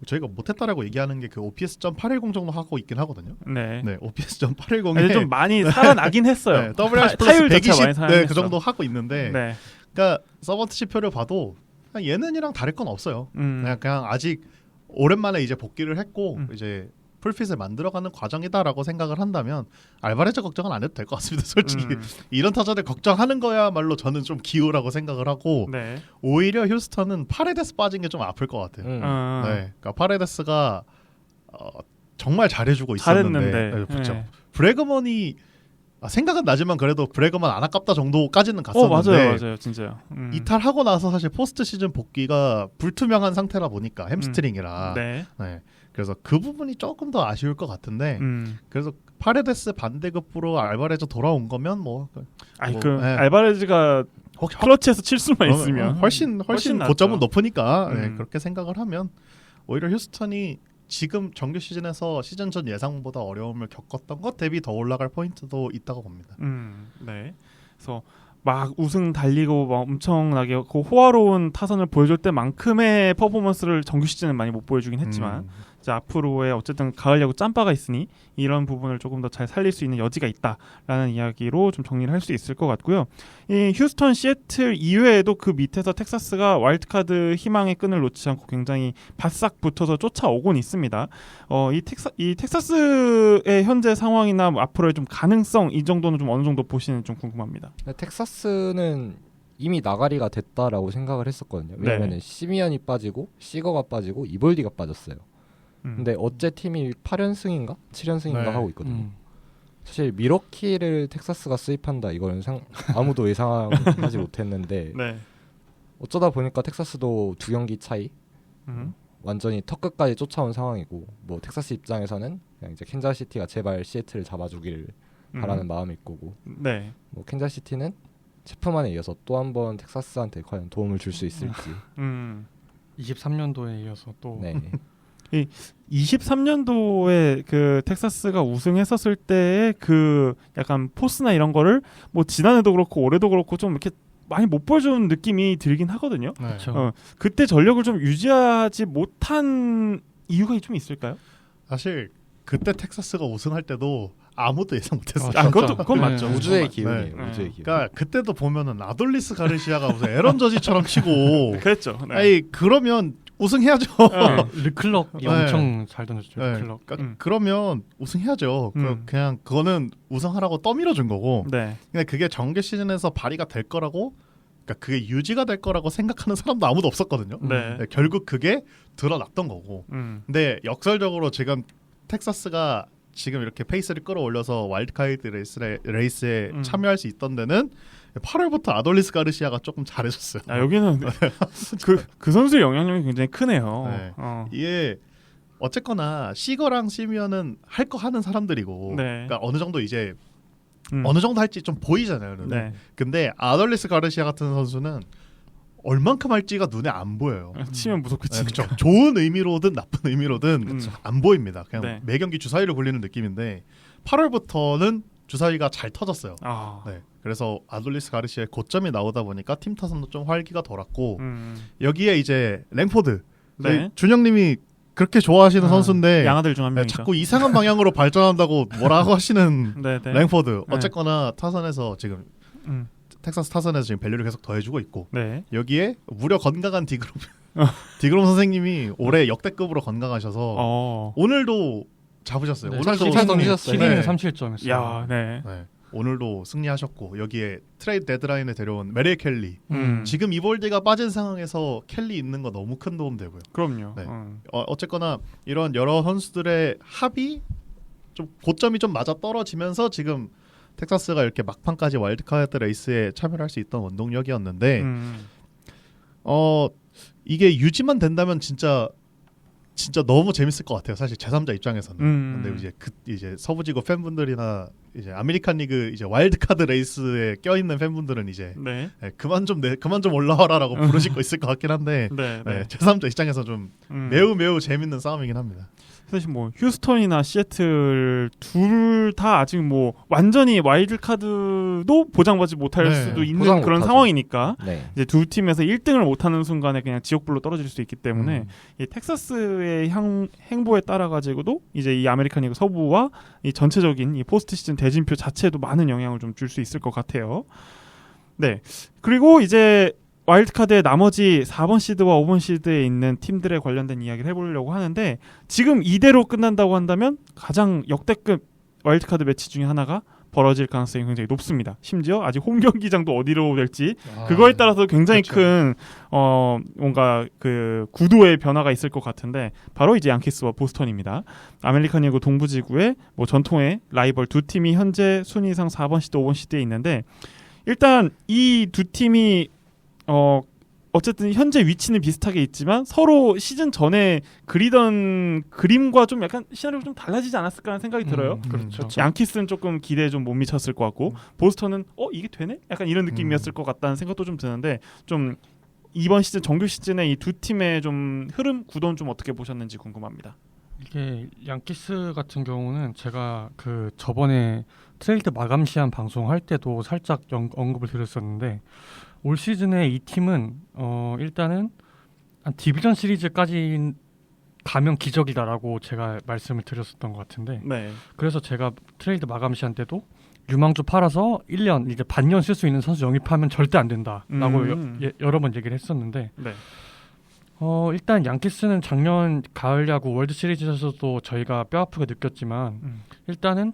저희가 못했다라고 얘기하는 게 그 OPS.810 정도 하고 있긴 하거든요. 네. OPS.810에 좀 많이 살아나긴 했어요. WRC 타율 플러스 자체가 120 많이 그 정도 하고 있는데 그러니까 서번트시표를 봐도 그냥 얘는이랑 다를 건 없어요. 그냥 아직 오랜만에 이제 복귀를 했고 이제 풀핏을 만들어가는 과정이다라고 생각을 한다면 알바레즈 걱정은 안 해도 될 것 같습니다. 솔직히 이런 타자들 걱정하는 거야말로 저는 좀 기우라고 생각을 하고 오히려 휴스턴은 파레데스 빠진 게 좀 아플 것 같아요. 그러니까 파레데스가 정말 잘해주고 있었는데 그렇죠. 브래그먼이 생각은 나지만 그래도 브래그먼 안 아깝다 정도까지는 갔었는데 맞아요, 진짜요. 이탈하고 나서 사실 포스트 시즌 복귀가 불투명한 상태라 보니까 햄스트링이라 그래서 그 부분이 조금 더 아쉬울 것 같은데 그래서 파레데스 반대급부로 알바레즈 돌아온 거면 알바레즈가 혹시 클러치에서 칠 수만 그러면 있으면 훨씬 훨씬 고점은 낫죠. 높으니까 네, 음. 그렇게 생각을 하면 오히려 휴스턴이 지금 정규 시즌에서 시즌 전 예상보다 어려움을 겪었던 것 대비 더 올라갈 포인트도 있다고 봅니다. 네. 그래서 막 우승 달리고 막 엄청나게 그 호화로운 타선을 보여줄 때만큼의 퍼포먼스를 정규 시즌은 많이 못 보여주긴 했지만 이제 앞으로의 어쨌든 가을 야구 짬바가 있으니 이런 부분을 조금 더 잘 살릴 수 있는 여지가 있다라는 이야기로 좀 정리를 할 수 있을 것 같고요. 이 휴스턴, 시애틀 이외에도 그 밑에서 텍사스가 와일드카드 희망의 끈을 놓지 않고 굉장히 바싹 붙어서 쫓아오곤 있습니다. 이 텍사스의 현재 상황이나 뭐 앞으로의 좀 가능성 이 정도는 좀 어느 정도 보시는 좀 궁금합니다. 텍사스는 이미 나가리가 됐다라고 생각을 했었거든요. 왜냐면은 시미안이 빠지고 시거가 빠지고 이볼디가 빠졌어요. 근데 어째 팀이 8연승인가 7연승인가 네. 하고 있거든요. 사실 미러키를 텍사스가 수입한다 이거는 아무도 예상하지 못했는데 네. 어쩌다 보니까 텍사스도 2경기 차이 음. 완전히 턱 끝까지 쫓아온 상황이고 뭐 텍사스 입장에서는 그냥 이제 캔자스시티가 제발 시애틀을 잡아주기를 바라는 마음이 있고 네. 뭐 캔자스시티는 체프만에 이어서 또 한 번 텍사스한테 과연 도움을 줄 수 있을지 23년도에 이어서 또 네. 23년도에 그 텍사스가 우승했었을 때의 그 약간 포스나 이런 거를 뭐 지난해도 그렇고 올해도 그렇고 좀 이렇게 많이 못 보여주는 느낌이 들긴 하거든요. 네. 그렇죠. 그때 전력을 좀 유지하지 못한 이유가 좀 있을까요? 사실 그때 텍사스가 우승할 때도 아무도 예상 못했어요. 아, 진짜? 그건 네. 맞죠. 우주의 정말. 기운이에요. 네. 우주의 기운. 그러니까 그때도 보면은 아돌리스 가르시아가 무슨 에런 저지처럼 치고 그랬죠. 네. 아니 그러면 우승해야죠. 르클럽이 네. 엄청 잘 던졌죠. 네, 르클럽. 그러니까 그러면 우승해야죠. 그냥 그거는 우승하라고 떠밀어 준 거고. 네. 근데 그게 정규 시즌에서 발휘가 될 거라고, 그러니까 그게 유지가 될 거라고 생각하는 사람도 아무도 없었거든요. 네. 네, 결국 그게 드러났던 거고. 근데 역설적으로 지금 텍사스가 지금 이렇게 페이스를 끌어올려서 와일드카드 레이스에 참여할 수 있던 데는 8월부터 아돌리스 가르시아가 조금 잘해줬어요. 아, 여기는 그 선수의 영향력이 굉장히 크네요. 네. 이게 어쨌거나 시거랑 시미언은 할 거 하는 사람들이고, 네. 그러니까 어느 정도 이제 어느 정도 할지 좀 보이잖아요. 눈에. 네. 근데 아돌리스 가르시아 같은 선수는 얼만큼 할지가 눈에 안 보여요. 치면 무섭게 네, 치니까. 그쵸. 좋은 의미로든 나쁜 의미로든 안 보입니다. 그냥 네. 매 경기 주사위를 굴리는 느낌인데 8월부터는 주사위가 잘 터졌어요. 아. 네. 그래서 아돌리스 가르시아의 고점이 나오다 보니까 팀 타선도 좀 활기가 돌았고 여기에 이제 랭포드 네. 준영님이 그렇게 좋아하시는 선수인데 양아들 중 한 네, 명이죠. 자꾸 이상한 방향으로 발전한다고 뭐라고 하시는 네, 네. 랭포드 어쨌거나 타선에서 지금 음. 텍사스 타선에서 지금 밸류를 계속 더해주고 있고 네. 여기에 무려 건강한 디그롬 선생님이 올해 역대급으로 건강하셔서 오늘도 잡으셨어요. 네, 오늘도 7이닝 던지셨어요. 7이닝 네. 3실점했어요. 야, 네. 네, 오늘도 승리하셨고 여기에 트레이드 데드라인에 데려온 메리 켈리 지금 이볼디가 빠진 상황에서 켈리 있는 거 너무 큰 도움 되고요. 그럼요. 네. 어쨌거나 이런 여러 선수들의 합이 좀 고점이 좀 맞아 떨어지면서 지금 텍사스가 이렇게 막판까지 와일드카드 레이스에 참여를 할 수 있던 원동력이었는데 이게 유지만 된다면 진짜 너무 재밌을 것 같아요. 사실 제3자 입장에서는. 근데 이제 서부지구 팬분들이나 이제 아메리칸 리그 이제 와일드카드 레이스에 껴있는 팬분들은 이제 네. 네, 그만 좀 올라와라라고 부르실 거 있을 것 같긴 한데 네. 네. 제3자 입장에서 좀 매우 재밌는 싸움이긴 합니다. 사실 뭐 휴스턴이나 시애틀 둘 다 아직 뭐 완전히 와일드카드도 보장받지 못할 네, 수도 있는 보장 그런 못하죠. 상황이니까 네. 이제 두 팀에서 1등을 못하는 순간에 그냥 지옥불로 떨어질 수 있기 때문에 이 텍사스의 행보에 따라 가지고도 이제 이 아메리칸 리그 서부와 이 전체적인 이 포스트 시즌 대진표 자체에도 많은 영향을 좀 줄 수 있을 것 같아요. 네. 그리고 이제 와일드카드의 나머지 4번 시드와 5번 시드에 있는 팀들에 관련된 이야기를 해보려고 하는데 지금 이대로 끝난다고 한다면 가장 역대급 와일드카드 매치 중에 하나가 벌어질 가능성이 굉장히 높습니다. 심지어 아직 홈 경기장도 어디로 될지 그거에 따라서 굉장히 그렇죠. 큰 뭔가 그 구도의 변화가 있을 것 같은데 바로 이제 양키스와 보스턴입니다. 아메리칸 리그 동부지구의 뭐 전통의 라이벌 두 팀이 현재 순위상 4번 시드, 5번 시드에 있는데 일단 이 두 팀이 어쨌든 현재 위치는 비슷하게 있지만 서로 시즌 전에 그리던 그림과 좀 약간 시나리오가 좀 달라지지 않았을까 하는 생각이 들어요. 그렇죠. 양키스는 조금 기대에 좀 못 미쳤을 것 같고 보스턴은 이게 되네? 약간 이런 느낌이었을 것 같다는 생각도 좀 드는데 좀 이번 시즌 정규 시즌의 이 두 팀의 좀 흐름 구도는 좀 어떻게 보셨는지 궁금합니다. 이게 양키스 같은 경우는 제가 그 저번에 트레이드 마감 시한 방송할 때도 살짝 언급을 드렸었는데 올 시즌에 이 팀은 일단은 한 디비전 시리즈까지 가면 기적이다라고 제가 말씀을 드렸었던 것 같은데 네. 그래서 제가 트레이드 마감 시한 때도 유망주 팔아서 1년 이제 반년 쓸 수 있는 선수 영입하면 절대 안 된다라고 여러 번 얘기를 했었는데 네. 일단 양키스는 작년 가을 야구 월드 시리즈에서도 저희가 뼈아프게 느꼈지만 일단은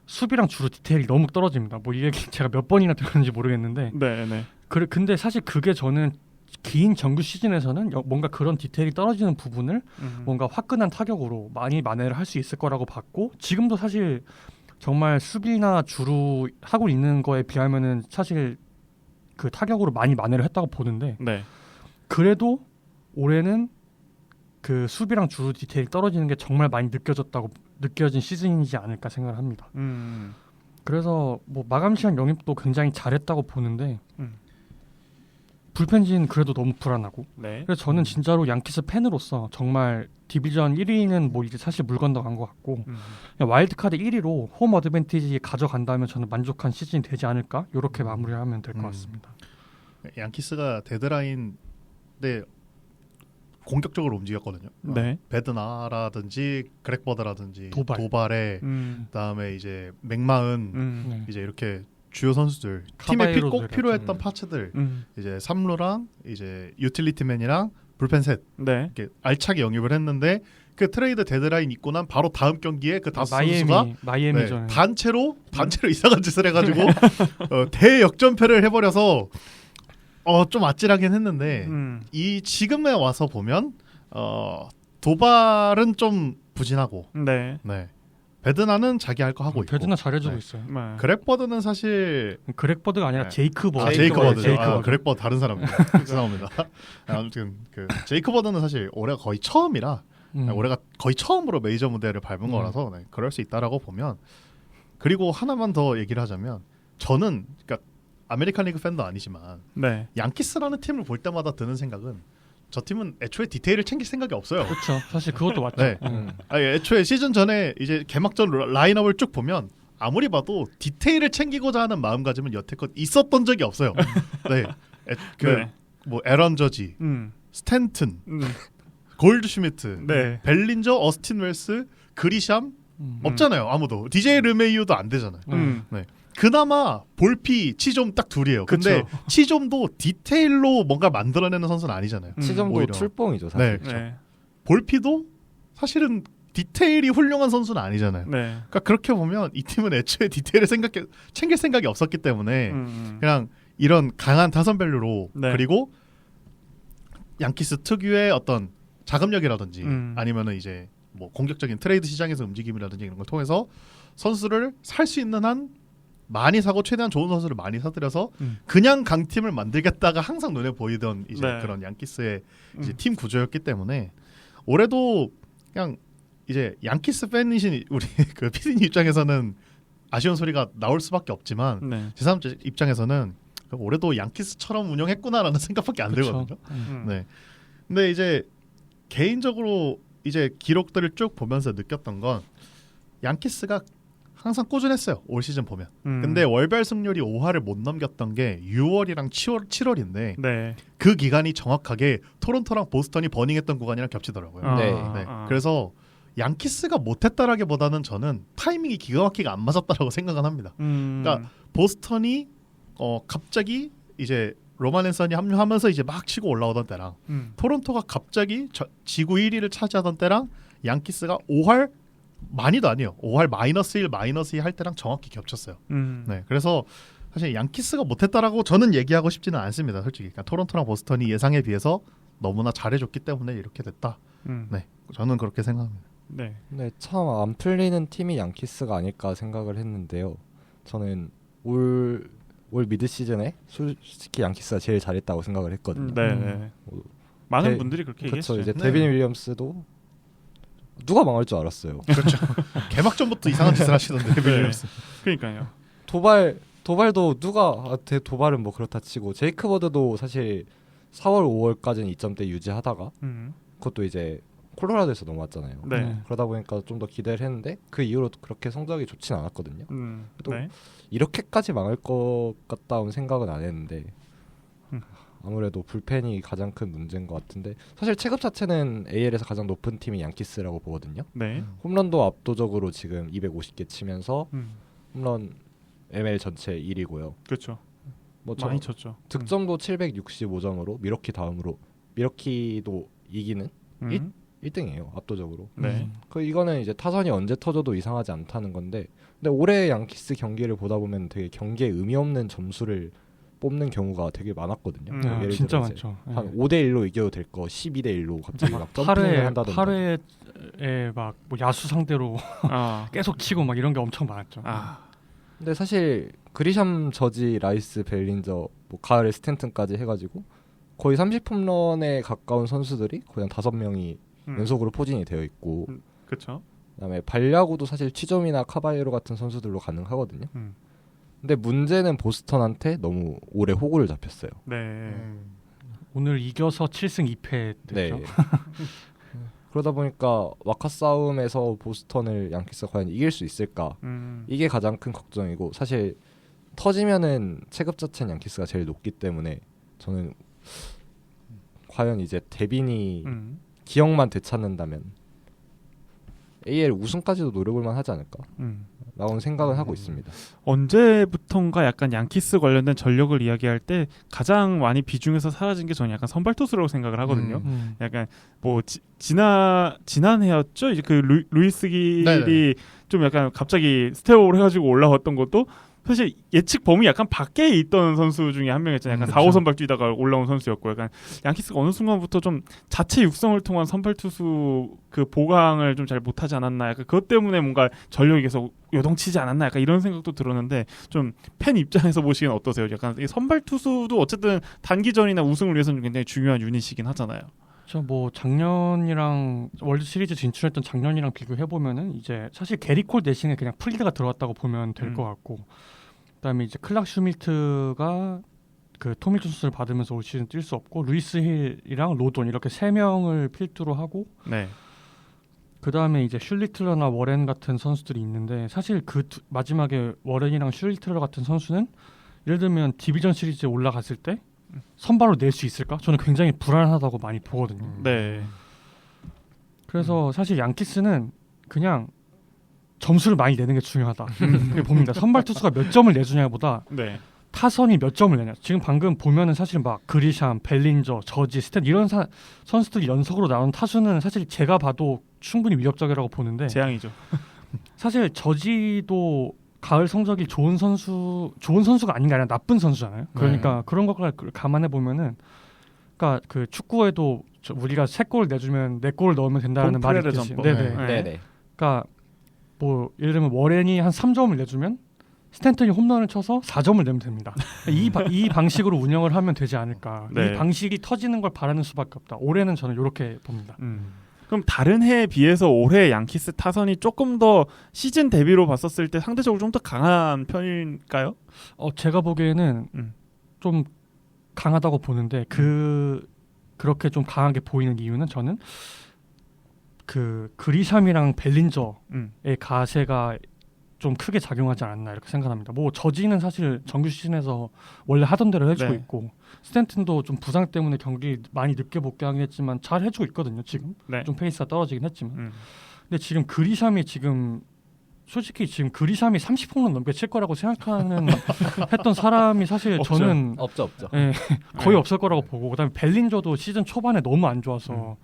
수비랑 주로 디테일이 너무 떨어집니다. 뭐 이 얘기 제가 몇 번이나 들었는지 모르겠는데 네. 근데 사실 그게 저는 긴 정규 시즌에서는 뭔가 그런 디테일이 떨어지는 부분을 뭔가 화끈한 타격으로 많이 만회를 할 수 있을 거라고 봤고 지금도 사실 정말 수비나 주로 하고 있는 거에 비하면은 사실 그 타격으로 많이 만회를 했다고 보는데 네. 그래도 올해는 그 수비랑 주루 디테일 떨어지는 게 정말 많이 느껴진 시즌이지 않을까 생각을 합니다. 그래서 뭐 마감 시간 영입도 굉장히 잘했다고 보는데 불펜진 그래도 너무 불안하고. 네. 그래서 저는 진짜로 양키스 팬으로서 정말 디비전 1위는 뭐 이제 사실 물 건너간 것 같고 그냥 와일드카드 1위로 홈 어드밴티지 가져간다면 저는 만족한 시즌이 되지 않을까 이렇게 마무리하면 될 것 같습니다. 양키스가 데드라인 때 공격적으로 움직였거든요. 네. 베드나라든지 그렉버드라든지 도발에 그다음에 이제 맥마은 네. 이제 이렇게 주요 선수들 팀에 꼭 필요했던 네. 파츠들 이제 삼루랑 이제 유틸리티맨이랑 불펜 셋 네. 이렇게 알차게 영입을 했는데 그 트레이드 데드라인 있고 난 바로 다음 경기에 그 다섯 선수가 마이애미전 단체로 이상한 짓을 해가지고 대역전패를 해버려서 좀 아찔하긴 했는데 이 지금에 와서 보면 도발은 좀 부진하고 네. 베드나는 자기 할 거 하고 있고 베드나 잘해주고 네. 있어요. 네. 그렉버드는 사실 그렉버드가 아니라 네. 제이크 버드. 제이크 버드. 그렉버드 다른 사람입니다. 죄송합니다. 아무튼 그 제이크 버드는 사실 올해가 거의 처음이라 올해가 거의 처음으로 메이저 무대를 밟은 거라서 그럴 수 있다라고 보면 그리고 하나만 더 얘기를 하자면 저는 그러니까 아메리칸 리그 팬도 아니지만 네. 양키스라는 팀을 볼 때마다 드는 생각은 저 팀은 애초에 디테일을 챙길 생각이 없어요. 그렇죠. 사실 그것도 맞죠. 네. 아니, 애초에 시즌 전에 이제 개막전 라인업을 쭉 보면 아무리 봐도 디테일을 챙기고자 하는 마음가짐은 여태껏 있었던 적이 없어요. 네. 뭐 에런 저지, 스탠튼, 골드슈미트, 네. 벨린저, 어스틴 웰스, 그리샴 없잖아요. 아무도. DJ 르메이유도 안 되잖아요. 네. 그나마 볼피, 치좀 딱 둘이에요. 근데 그쵸. 치좀도 디테일로 뭔가 만들어내는 선수는 아니잖아요. 치점도 오히려. 출봉이죠 사실. 네. 네. 볼피도 사실은 디테일이 훌륭한 선수는 아니잖아요. 네. 그러니까 그렇게 보면 이 팀은 애초에 디테일을 챙길 생각이 없었기 때문에 그냥 이런 강한 타선 밸류로 네. 그리고 양키스 특유의 어떤 자금력이라든지 아니면은 이제 뭐 공격적인 트레이드 시장에서 움직임이라든지 이런 걸 통해서 선수를 살 수 있는 한 많이 사고 최대한 좋은 선수를 많이 사들여서 그냥 강팀을 만들겠다가 항상 눈에 보이던 이제 네. 그런 양키스의 이제 팀 구조였기 때문에 올해도 그냥 이제 양키스 팬이신 우리 그 피디님 입장에서는 아쉬운 소리가 나올 수밖에 없지만 네. 제 사람 입장에서는 올해도 양키스처럼 운영했구나라는 생각밖에 안 그쵸. 들거든요. 네. 근데 이제 개인적으로 이제 기록들을 쭉 보면서 느꼈던 건 양키스가 항상 꾸준했어요. 올 시즌 보면. 근데 월별 승률이 5할을 못 넘겼던 게 6월이랑 7월인데 네. 그 기간이 정확하게 토론토랑 보스턴이 버닝했던 구간이랑 겹치더라고요. 네. 네. 그래서 양키스가 못했다라기보다는 저는 타이밍이 기가 막히게 안 맞았다라고 생각은 합니다. 그러니까 보스턴이 갑자기 이제 로만 앤서니 합류하면서 이제 막 치고 올라오던 때랑 토론토가 갑자기 지구 1위를 차지하던 때랑 양키스가 5할 많이도 아니에요. 5할 -1, -2 할 때랑 정확히 겹쳤어요. 네, 그래서 사실 양키스가 못했다라고 저는 얘기하고 싶지는 않습니다. 솔직히 그러니까 토론토랑 보스턴이 예상에 비해서 너무나 잘해줬기 때문에 이렇게 됐다. 네, 저는 그렇게 생각합니다. 네. 네, 참 안 풀리는 팀이 양키스가 아닐까 생각을 했는데요. 저는 올 올 미드 시즌에 솔직히 양키스가 제일 잘했다고 생각을 했거든요. 네. 많은 데- 분들이 그렇게 그렇죠. 얘기했어요. 이제 네. 데빈 윌리엄스도 누가 망할 줄 알았어요. 그렇죠. 개막전부터 이상한 짓을 하시던데 네. 윌리엄스. 그러니까요. 도발도 도발은 뭐 그렇다 치고 제이크 버드도 사실 4월 5월까지는 2점대 유지하다가 그것도 이제 콜로라도에서 넘어왔잖아요. 네. 그러다 보니까 좀 더 기대를 했는데 그 이후로 그렇게 성적이 좋진 않았거든요. 또 네. 이렇게까지 망할 것 같다는 생각은 안 했는데 음. 아무래도 불펜이 가장 큰 문제인 것 같은데 사실 체급 자체는 AL에서 가장 높은 팀이 양키스라고 보거든요. 네. 홈런도 압도적으로 지금 250개 치면서 음. 홈런 ML 전체 1위고요. 그렇죠. 뭐 많이 쳤죠. 득점도 765점으로 미러키 다음으로 미러키도 이기는 1등이에요. 압도적으로. 네. 이거는 이제 타선이 언제 터져도 이상하지 않다는 건데 근데 올해 양키스 경기를 보다 보면 되게 경기에 의미 없는 점수를 뽑는 경우가 되게 많았거든요. 음. 예를 진짜 들어 이제 많죠. 한 5대1로 이겨도 될 거 12대1로 갑자기 막 점핑을 한다든가 8회에 막 뭐 야수 상대로 아. 계속 치고 막 이런 게 엄청 많았죠. 아. 근데 사실 그리샴, 저지, 라이스, 벨린저, 뭐 가을에 스탠튼까지 해가지고 거의 30홈런에 가까운 선수들이 거의 한 5명이 연속으로 포진이 되어 있고 그렇죠. 그다음에 발야구도 사실 취점이나 카바예로 같은 선수들로 가능하거든요. 음. 근데 문제는 보스턴한테 너무 오래 호구를 잡혔어요. 네. 오늘 이겨서 7승 2패 됐죠. 네. 그러다 보니까 와카 싸움에서 보스턴을 양키스가 과연 이길 수 있을까? 이게 가장 큰 걱정이고 사실 터지면은 체급 자체는 양키스가 제일 높기 때문에 저는 과연 이제 데빈이 기억만 되찾는다면 AL 우승까지도 노려볼만 하지 않을까? 라는 생각은 하고 있습니다. 언제부턴가 약간 양키스 관련된 전력을 이야기할 때 가장 많이 비중에서 사라진 게 저는 약간 선발 투수라고 생각을 하거든요. 약간 뭐 지난해였죠. 이제 그 루이스 길이 네네. 좀 약간 갑자기 스텝업을 해가지고 올라왔던 것도 사실 예측 범위 약간 밖에 있던 선수 중에 한 명이었잖아요. 약간 4, 5선발 뛰다가 올라온 선수였고 약간 양키스가 어느 순간부터 좀 자체 육성을 통한 선발 투수 그 보강을 좀 잘 못하지 않았나. 약간 그것 때문에 뭔가 전력이 계속 요동치지 않았나. 약간 이런 생각도 들었는데 좀 팬 입장에서 보시기엔 어떠세요? 약간 이 선발 투수도 어쨌든 단기전이나 우승을 위해서는 굉장히 중요한 유닛이긴 하잖아요. 저 뭐 작년이랑 월드 시리즈 진출했던 작년이랑 비교해 보면은 이제 사실 게리콜 대신에 그냥 프리드가 들어왔다고 보면 될 것 같고, 그다음에 이제 클락 슈밀트가 그 토미 존스를 받으면서 올 시즌 뛸 수 없고 루이스 힐이랑 로돈 이렇게 3명을 필두로 하고, 네. 그다음에 이제 슐리틀러나 워렌 같은 선수들이 있는데 사실 마지막에 워렌이랑 슐리틀러 같은 선수는 예를 들면 디비전 시리즈에 올라갔을 때 선발로 낼 수 있을까? 저는 굉장히 불안하다고 많이 보거든요. 네. 그래서 사실 양키스는 그냥 점수를 많이 내는 게 중요하다. 그렇게 봅니다. 선발 투수가 몇 점을 내주냐보다 네. 타선이 몇 점을 내냐. 지금 방금 보면은 사실 막 그리샴, 벨린저, 저지, 스탠 이런 선수들이 연속으로 나온 타수는 사실 제가 봐도 충분히 위협적이라고 보는데 재앙이죠. 사실 저지도 가을 성적이 좋은 선수가 아닌 게 아니라 나쁜 선수잖아요. 그러니까 그런 것을 감안해 보면은, 그러니까 그 축구에도 우리가 3골 내주면 4골 넣으면 된다는 말이 있듯이, 네네. 그러니까 뭐 예를 들면 워렌이 한 3점을 내주면 스탠턴이 홈런을 쳐서 4점을 내면 됩니다. 이 방식으로 운영을 하면 되지 않을까. 네. 이 방식이 터지는 걸 바라는 수밖에 없다. 올해는 저는 이렇게 봅니다. 그럼 다른 해에 비해서 올해 양키스 타선이 조금 더 시즌 대비로 봤었을 때 상대적으로 좀 더 강한 편일까요? 제가 보기에는 좀 강하다고 보는데 그렇게 좀 강하게 보이는 이유는 저는 그 그리샴이랑 벨린저의 가세가 좀 크게 작용하지 않았나 이렇게 생각합니다. 뭐 저지는 사실 정규 시즌에서 원래 하던 대로 해주고 네. 있고 스탠튼도 좀 부상 때문에 경기 많이 늦게 복귀하긴 했지만 잘 해주고 있거든요. 지금 네. 좀 페이스가 떨어지긴 했지만 근데 지금 그리샴이 솔직히 지금 그리샴이 30홈런 넘게 칠 거라고 생각하는 했던 사람이 사실 없죠. 저는 없죠. 거의 없을 거라고 보고, 그다음에 벨린저도 시즌 초반에 너무 안 좋아서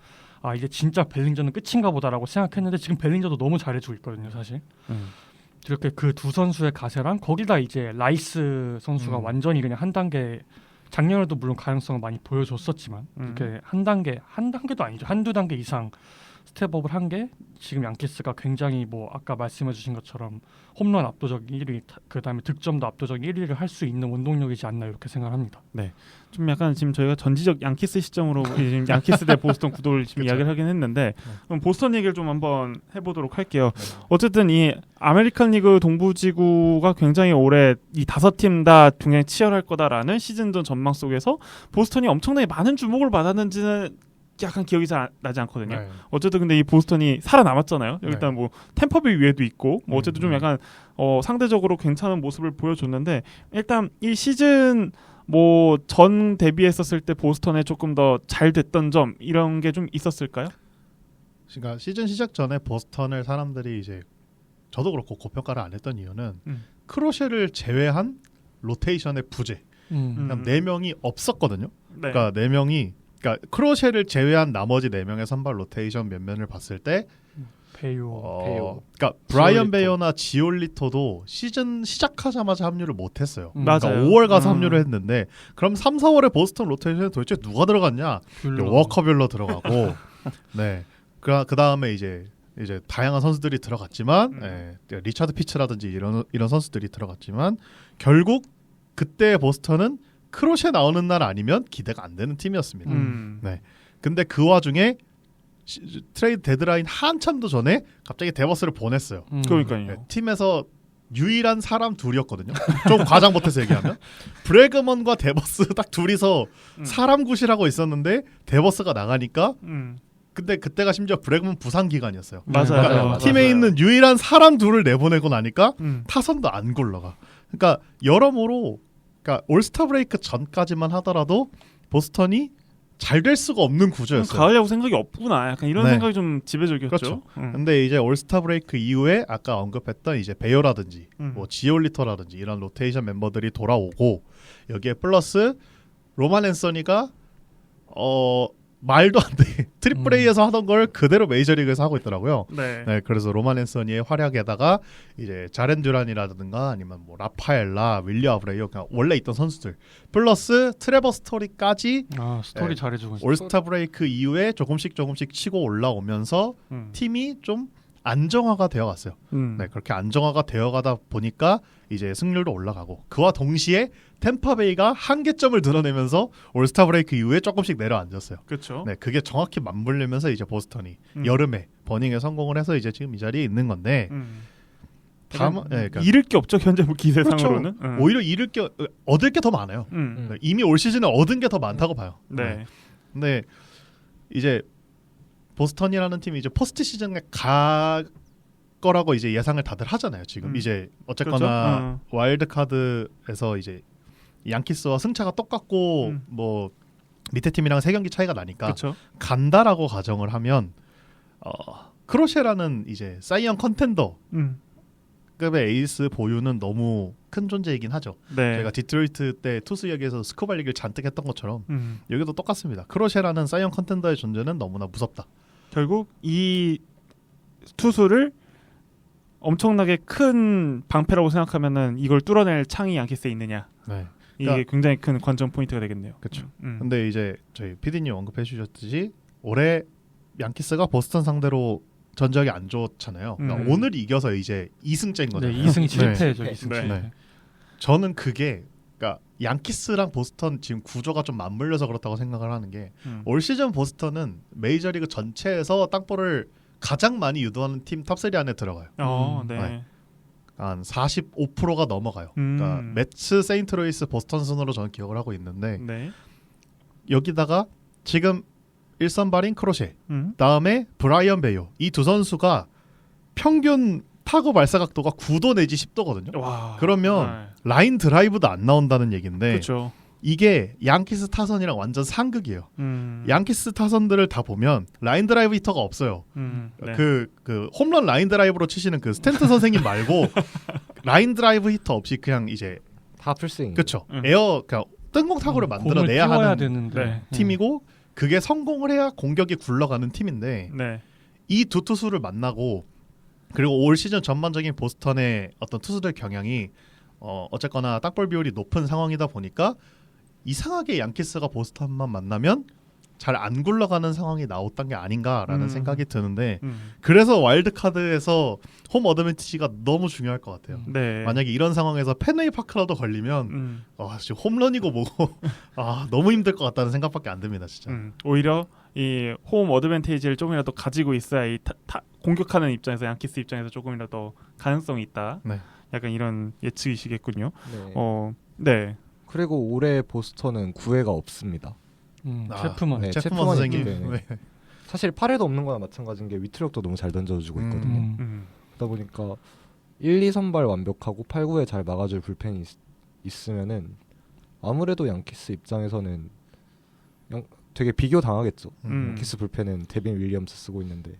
이제 진짜 벨린저는 끝인가 보다라고 생각했는데 지금 벨린저도 너무 잘해주고 있거든요, 사실. 이렇게 그 두 선수의 가세랑 거기다 이제 라이스 선수가 완전히 그냥 한 단계, 작년에도 물론 가능성을 많이 보여줬었지만 이렇게 한 단계도 아니죠, 한두 단계 이상 스텝업을 한 게 지금 양키스가 굉장히 뭐 아까 말씀해주신 것처럼 홈런 압도적 1위, 그다음에 득점도 압도적 1위를 할 수 있는 원동력이지 않나 이렇게 생각합니다. 좀 약간 지금 저희가 전지적 양키스 시점으로 지금 양키스 대 보스턴 구도를 지금 그쵸. 이야기를 하긴 했는데 그럼 보스턴 얘기를 좀 한번 해보도록 할게요. 어쨌든 이 아메리칸 리그 동부지구가 굉장히 올해 이 5팀 다 굉장히 치열할 거다라는 시즌전 전망 속에서 보스턴이 엄청나게 많은 주목을 받았는지는 약간 기억이 잘 나지 않거든요. 네. 어쨌든 근데 이 보스턴이 살아남았잖아요. 네. 일단 뭐 템퍼베이 위에도 있고 뭐 어쨌든 좀 약간 상대적으로 괜찮은 모습을 보여줬는데 일단 이 시즌 뭐 전 대비했었을 때 보스턴에 조금 더 잘 됐던 점 이런 게 좀 있었을까요? 그러니까 시즌 시작 전에 보스턴을 사람들이 이제 저도 그렇고 고평가를 안 했던 이유는 크로셰를 제외한 로테이션의 부재. 그러니까 4명이 없었거든요. 네. 그러니까 4명이 그러니까 크로셰를 제외한 나머지 4명의 선발 로테이션 면면을 봤을 때 베요. 그러니까 브라이언 지올리토. 베이어나 지올리토도 시즌 시작하자마자 합류를 못 했어요. 맞아요. 그러니까 5월 가서 합류를 했는데 그럼 3, 4월에 보스턴 로테이션에 도대체 누가 들어갔냐? 워커빌러 들어가고 네. 그 다음에 이제 다양한 선수들이 들어갔지만 리차드 피츠라든지 이런 선수들이 들어갔지만 결국 그때 보스턴은 크로셰 나오는 날 아니면 기대가 안 되는 팀이었습니다. 네. 근데 그 와중에 트레이드 데드라인 한참도 전에 갑자기 데버스를 보냈어요. 그러니까요. 네, 팀에서 유일한 사람 둘이었거든요. 좀 과장 못해서 얘기하면 브래그먼과 데버스 딱 둘이서 사람 구실하고 있었는데 데버스가 나가니까 근데 그때가 심지어 브래그먼 부상 기간이었어요. 맞아요. 그러니까 맞아요. 팀에 있는 유일한 사람 둘을 내보내고 나니까 타선도 안 굴러가. 그러니까 여러모로 그러니까 올스타 브레이크 전까지만 하더라도 보스턴이 잘 될 수가 없는 구조였어요. 가을 야구 생각이 없구나. 약간 이런 네. 생각이 좀 지배적이었죠. 그렇죠. 근데 이제 올스타 브레이크 이후에 아까 언급했던 이제 베어라든지 뭐 지올리터라든지 이런 로테이션 멤버들이 돌아오고 여기에 플러스 로만 앤서니가 말도 안 돼. 트리플 A에서 하던 걸 그대로 메이저리그에서 하고 있더라고요. 네. 네, 그래서 로만 앤서니의 활약에다가 이제 자렌 듀란이라든가 아니면 뭐 라파엘라, 윌리 아브레이어 그냥 원래 있던 선수들 플러스 트레버 스토리까지 스토리 네. 잘해주고 있어요. 올스타 브레이크 이후에 조금씩 치고 올라오면서 팀이 좀 안정화가 되어갔어요. 네, 그렇게 안정화가 되어가다 보니까 이제 승률도 올라가고 그와 동시에 템파베이가 한계점을 드러내면서 올스타 브레이크 이후에 조금씩 내려앉았어요. 그렇죠. 네, 그게 정확히 맞물리면서 이제 보스턴이 여름에 버닝에 성공을 해서 이제 지금 이 자리에 있는 건데 다만 그러니까 잃을 게 없죠 현재 뭐 기세상으로는. 그렇죠. 오히려 얻을 게 더 많아요. 네, 이미 올 시즌에 얻은 게 더 많다고 봐요. 네. 근데 이제 보스턴이라는 팀이 이제 포스트 시즌에 갈 거라고 이제 예상을 다들 하잖아요. 지금 이제 어쨌거나 와일드 카드에서 이제 양키스와 승차가 똑같고 뭐 밑에 팀이랑 3경기 차이가 나니까 그렇죠. 간다라고 가정을 하면 크로셰라는 이제 사이언 컨텐더 급의 에이스 보유는 너무 큰 존재이긴 하죠. 네. 제가 디트로이트 때 투수 이야기에서 스쿠바 얘기를 잔뜩 했던 것처럼 여기도 똑같습니다. 크로셰라는 사이언 컨텐더의 존재는 너무나 무섭다. 결국 이 투수를 엄청나게 큰 방패라고 생각하면은 이걸 뚫어낼 창이 양키스에 있느냐. 네. 이게 그러니까- 굉장히 큰 관전 포인트가 되겠네요. 그렇죠. 근데 이제 저희 PD님 언급해 주셨듯이 올해 양키스가 보스턴 상대로 전적이 안 좋잖아요. 그러니까 오늘 이겨서 이제 2승째인 네, 거잖아요. 2승 7패죠. 네. 2승 네. 7패. 네. 저는 그게 그러니까 양키스랑 보스턴 지금 구조가 좀 맞물려서 그렇다고 생각을 하는 게 올 시즌 보스턴은 메이저리그 전체에서 땅볼을 가장 많이 유도하는 팀 탑3 안에 들어가요. 네. 네. 한 45%가 넘어가요. 그러니까 매츠, 세인트로이스, 보스턴 순으로 저는 기억을 하고 있는데 네. 여기다가 지금 1선발인 크로셰 음. 다음에 브라이언 베이어 이 두 선수가 평균 타구 발사 각도가 9도 내지 10도거든요. 와. 그러면 라인 드라이브도 안 나온다는 얘기인데 그렇죠. 이게 양키스 타선이랑 완전 상극이에요. 양키스 타선들을 다 보면 라인 드라이브 히터가 없어요. 네. 그 홈런 라인 드라이브로 치시는 그 스탠트 선생님 말고 라인 드라이브 히터 없이 그냥 이제 다 풀스윙. 그렇죠. 에어 그냥 뜬공 타구를 만들어내야 공을 띄워야 하는 되는데. 네. 팀이고 그게 성공을 해야 공격이 굴러가는 팀인데 네. 이 두 투수를 만나고 그리고 올 시즌 전반적인 보스턴의 어떤 투수들 경향이 어쨌거나 땅볼 비율이 높은 상황이다 보니까 이상하게 양키스가 보스턴만 만나면 잘 안 굴러가는 상황이 나왔던 게 아닌가라는 생각이 드는데 음. 그래서 와일드카드에서 홈 어드밴티지가 너무 중요할 것 같아요. 네. 만약에 이런 상황에서 펜웨이 파크라도 걸리면 진짜 홈런이고 뭐고 너무 힘들 것 같다는 생각밖에 안 듭니다, 진짜. 오히려 이 홈 어드밴티지를 조금이라도 가지고 있어야 이 공격하는 입장에서 양키스 입장에서 조금이라도 가능성이 있다. 네. 약간 이런 예측이시겠군요. 네. 네. 그리고 올해 보스턴은 9회가 없습니다. 체프먼. 네, 체프먼 선생님. 네. 사실 8회도 없는 거나 마찬가지인 게 위트력도 너무 잘 던져주고 있거든요. 그러다 보니까 1, 2선발 완벽하고 8, 9회 잘 막아줄 불펜이 있으면은 아무래도 양키스 입장에서는 되게 비교 당하겠죠. 양키스 불펜은 데빈 윌리엄스 쓰고 있는데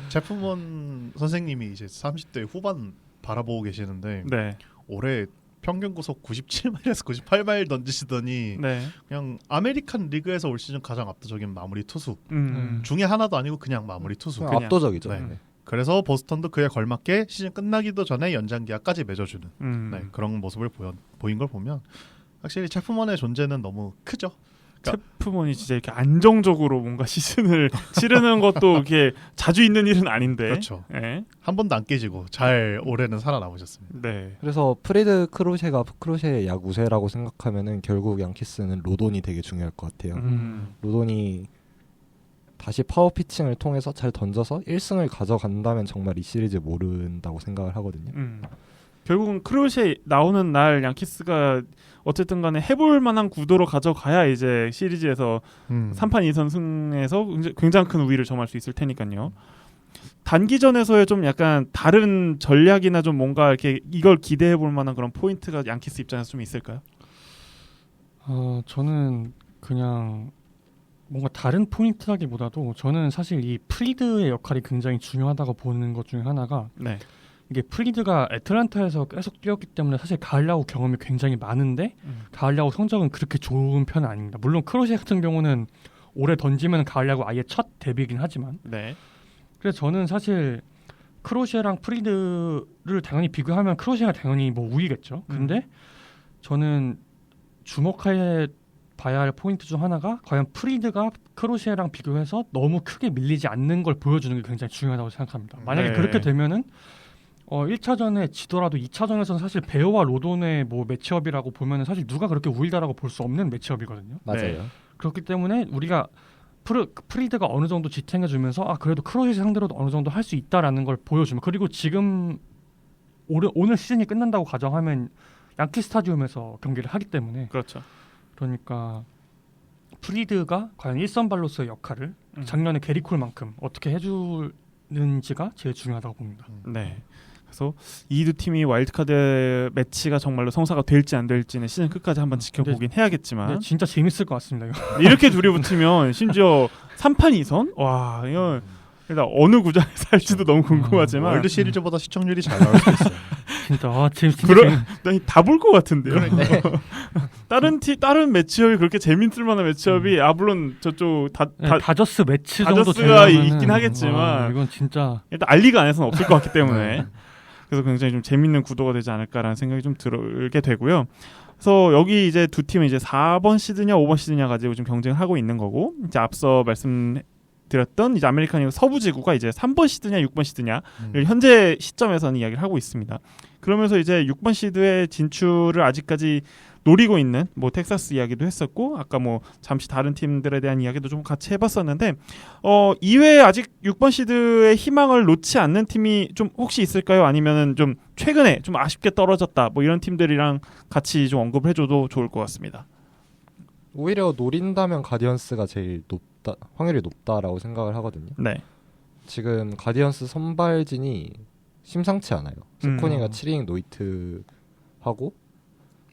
체프먼 선생님이 이제 30대 후반 바라보고 계시는데 네. 올해 평균 구속 97마일에서 98마일 던지시더니 네. 그냥 아메리칸 리그에서 올 시즌 가장 압도적인 마무리 투수 음. 중에 하나도 아니고 그냥 마무리 투수. 그냥 압도적이죠. 네. 네. 그래서 보스턴도 그에 걸맞게 시즌 끝나기도 전에 연장 계약까지 맺어주는 네, 그런 모습을 보인 걸 보면 확실히 체프먼의 존재는 너무 크죠. 체프먼이 진짜 이렇게 안정적으로 뭔가 시즌을 치르는 것도 이렇게 자주 있는 일은 아닌데. 그렇죠. 네. 한 번도 안 깨지고 잘 올해는 살아남으셨습니다. 네. 그래서 프레드 크로셰가 크로셰의 야구세라고 생각하면은 결국 양키스는 로돈이 되게 중요할 것 같아요. 로돈이 다시 파워 피칭을 통해서 잘 던져서 1승을 가져간다면 정말 이 시리즈 모른다고 생각을 하거든요. 결국은 크로셰 나오는 날 양키스가 어쨌든 간에 해볼 만한 구도로 가져가야 이제 시리즈에서 3판 2선 승에서 굉장히 큰 우위를 점할 수 있을 테니까요. 단기전에서의 좀 약간 다른 전략이나 좀 뭔가 이렇게 이걸 기대해 볼 만한 그런 포인트가 양키스 입장에서 좀 있을까요? 저는 그냥 뭔가 다른 포인트라기보다도 저는 사실 이 프리드의 역할이 굉장히 중요하다고 보는 것 중에 하나가 네. 이게 프리드가 애틀란타에서 계속 뛰었기 때문에 사실 가을 야구 경험이 굉장히 많은데 가을 야구 성적은 그렇게 좋은 편은 아닙니다. 물론 크로셰 같은 경우는 올해 던지면 가을 야구 아예 첫 데뷔이긴 하지만 네. 그래서 저는 사실 크로셰랑 프리드를 당연히 비교하면 크로셰가 당연히 뭐 우위겠죠. 근데 저는 주목해 봐야 할 포인트 중 하나가 과연 프리드가 크로셰랑 비교해서 너무 크게 밀리지 않는 걸 보여주는 게 굉장히 중요하다고 생각합니다. 만약에 네. 그렇게 되면은 1차전에 지더라도 2차전에서는 사실 베어와 로돈의 뭐 매치업이라고 보면은 사실 누가 그렇게 우위다라고 볼 수 없는 매치업이거든요. 맞아요. 네. 그렇기 때문에 우리가 프리드가 어느 정도 지탱해주면서 그래도 크로셰 상대로도 어느 정도 할 수 있다라는 걸 보여주면 그리고 지금 오늘 시즌이 끝난다고 가정하면 양키 스타디움에서 경기를 하기 때문에 그렇죠. 그러니까 프리드가 과연 1선발로서의 역할을 작년에 게리콜만큼 어떻게 해주는지가 제일 중요하다고 봅니다. 네. 그래서 이 두 팀이 와일드카드 매치가 정말로 성사가 될지 안 될지는 시즌 끝까지 한번 지켜보긴 해야겠지만 네, 진짜 재밌을 것 같습니다. 이거. 이렇게 둘이 붙으면 심지어 3판 2선? 와 이거 일단 어느 구장에서 할지도 너무 궁금하지만 월드 시리즈보다 시청률이 잘 나올 수 있어요. 진짜 진짜 다 볼 것 같은데요. 네. 다른 매치업이 그렇게 재밌을 만한 매치업이 물론 저쪽 다저스 매치 정도 다저스가 되려면은, 있긴 하겠지만 이건 진짜 일단 알리가 안에서는 없을 것 같기 때문에 그래서 굉장히 좀 재밌는 구도가 되지 않을까라는 생각이 좀 들게 되고요. 그래서 여기 이제 두 팀은 이제 4번 시드냐 5번 시드냐 가지고 좀 경쟁을 하고 있는 거고 이제 앞서 말씀드렸던 이제 아메리칸 리그 서부 지구가 이제 3번 시드냐 6번 시드냐를 현재 시점에서는 이야기를 하고 있습니다. 그러면서 이제 6번 시드의 진출을 아직까지 노리고 있는 뭐 텍사스 이야기도 했었고 아까 뭐 잠시 다른 팀들에 대한 이야기도 좀 같이 해봤었는데 이외에 아직 6번 시드의 희망을 놓지 않는 팀이 좀 혹시 있을까요? 아니면은 좀 최근에 좀 아쉽게 떨어졌다 뭐 이런 팀들이랑 같이 좀 언급을 해줘도 좋을 것 같습니다. 오히려 노린다면 가디언스가 제일 확률이 높다라고 생각을 하거든요. 네. 지금 가디언스 선발진이 심상치 않아요. 스코니가 7이닝 노히트 하고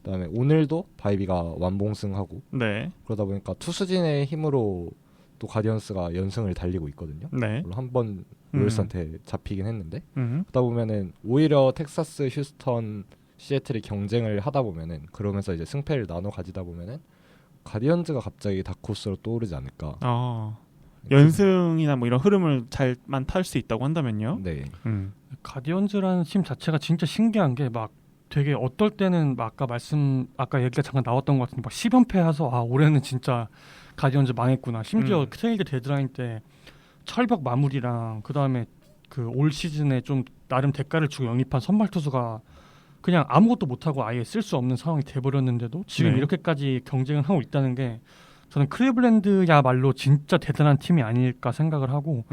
그다음에 오늘도 바이비가 완봉승하고 네. 그러다 보니까 투수진의 힘으로 또 가디언스가 연승을 달리고 있거든요. 네. 물론 한번 로열스한테 잡히긴 했는데 그러다 보면은 오히려 텍사스, 휴스턴, 시애틀이 경쟁을 하다 보면은 그러면서 이제 승패를 나눠 가지다 보면은 가디언즈가 갑자기 다크호스로 떠오르지 않을까. 연승이나 뭐 이런 흐름을 잘만 탈 수 있다고 한다면요. 네. 가디언즈라는 팀 자체가 진짜 신기한 게 막 되게 어떨 때는 막 아까 얘기가 잠깐 나왔던 것 같은데 막 10연패 해서 올해는 진짜 가디언즈 망했구나. 심지어 음. 트레이드 데드라인 때 철벽 마무리랑 그 다음에 그 올 시즌에 좀 나름 대가를 주고 영입한 선발 투수가 그냥 아무것도 못하고 아예 쓸 수 없는 상황이 돼버렸는데도 지금 네. 이렇게까지 경쟁을 하고 있다는 게 저는 클리블랜드야말로 진짜 대단한 팀이 아닐까 생각을 하고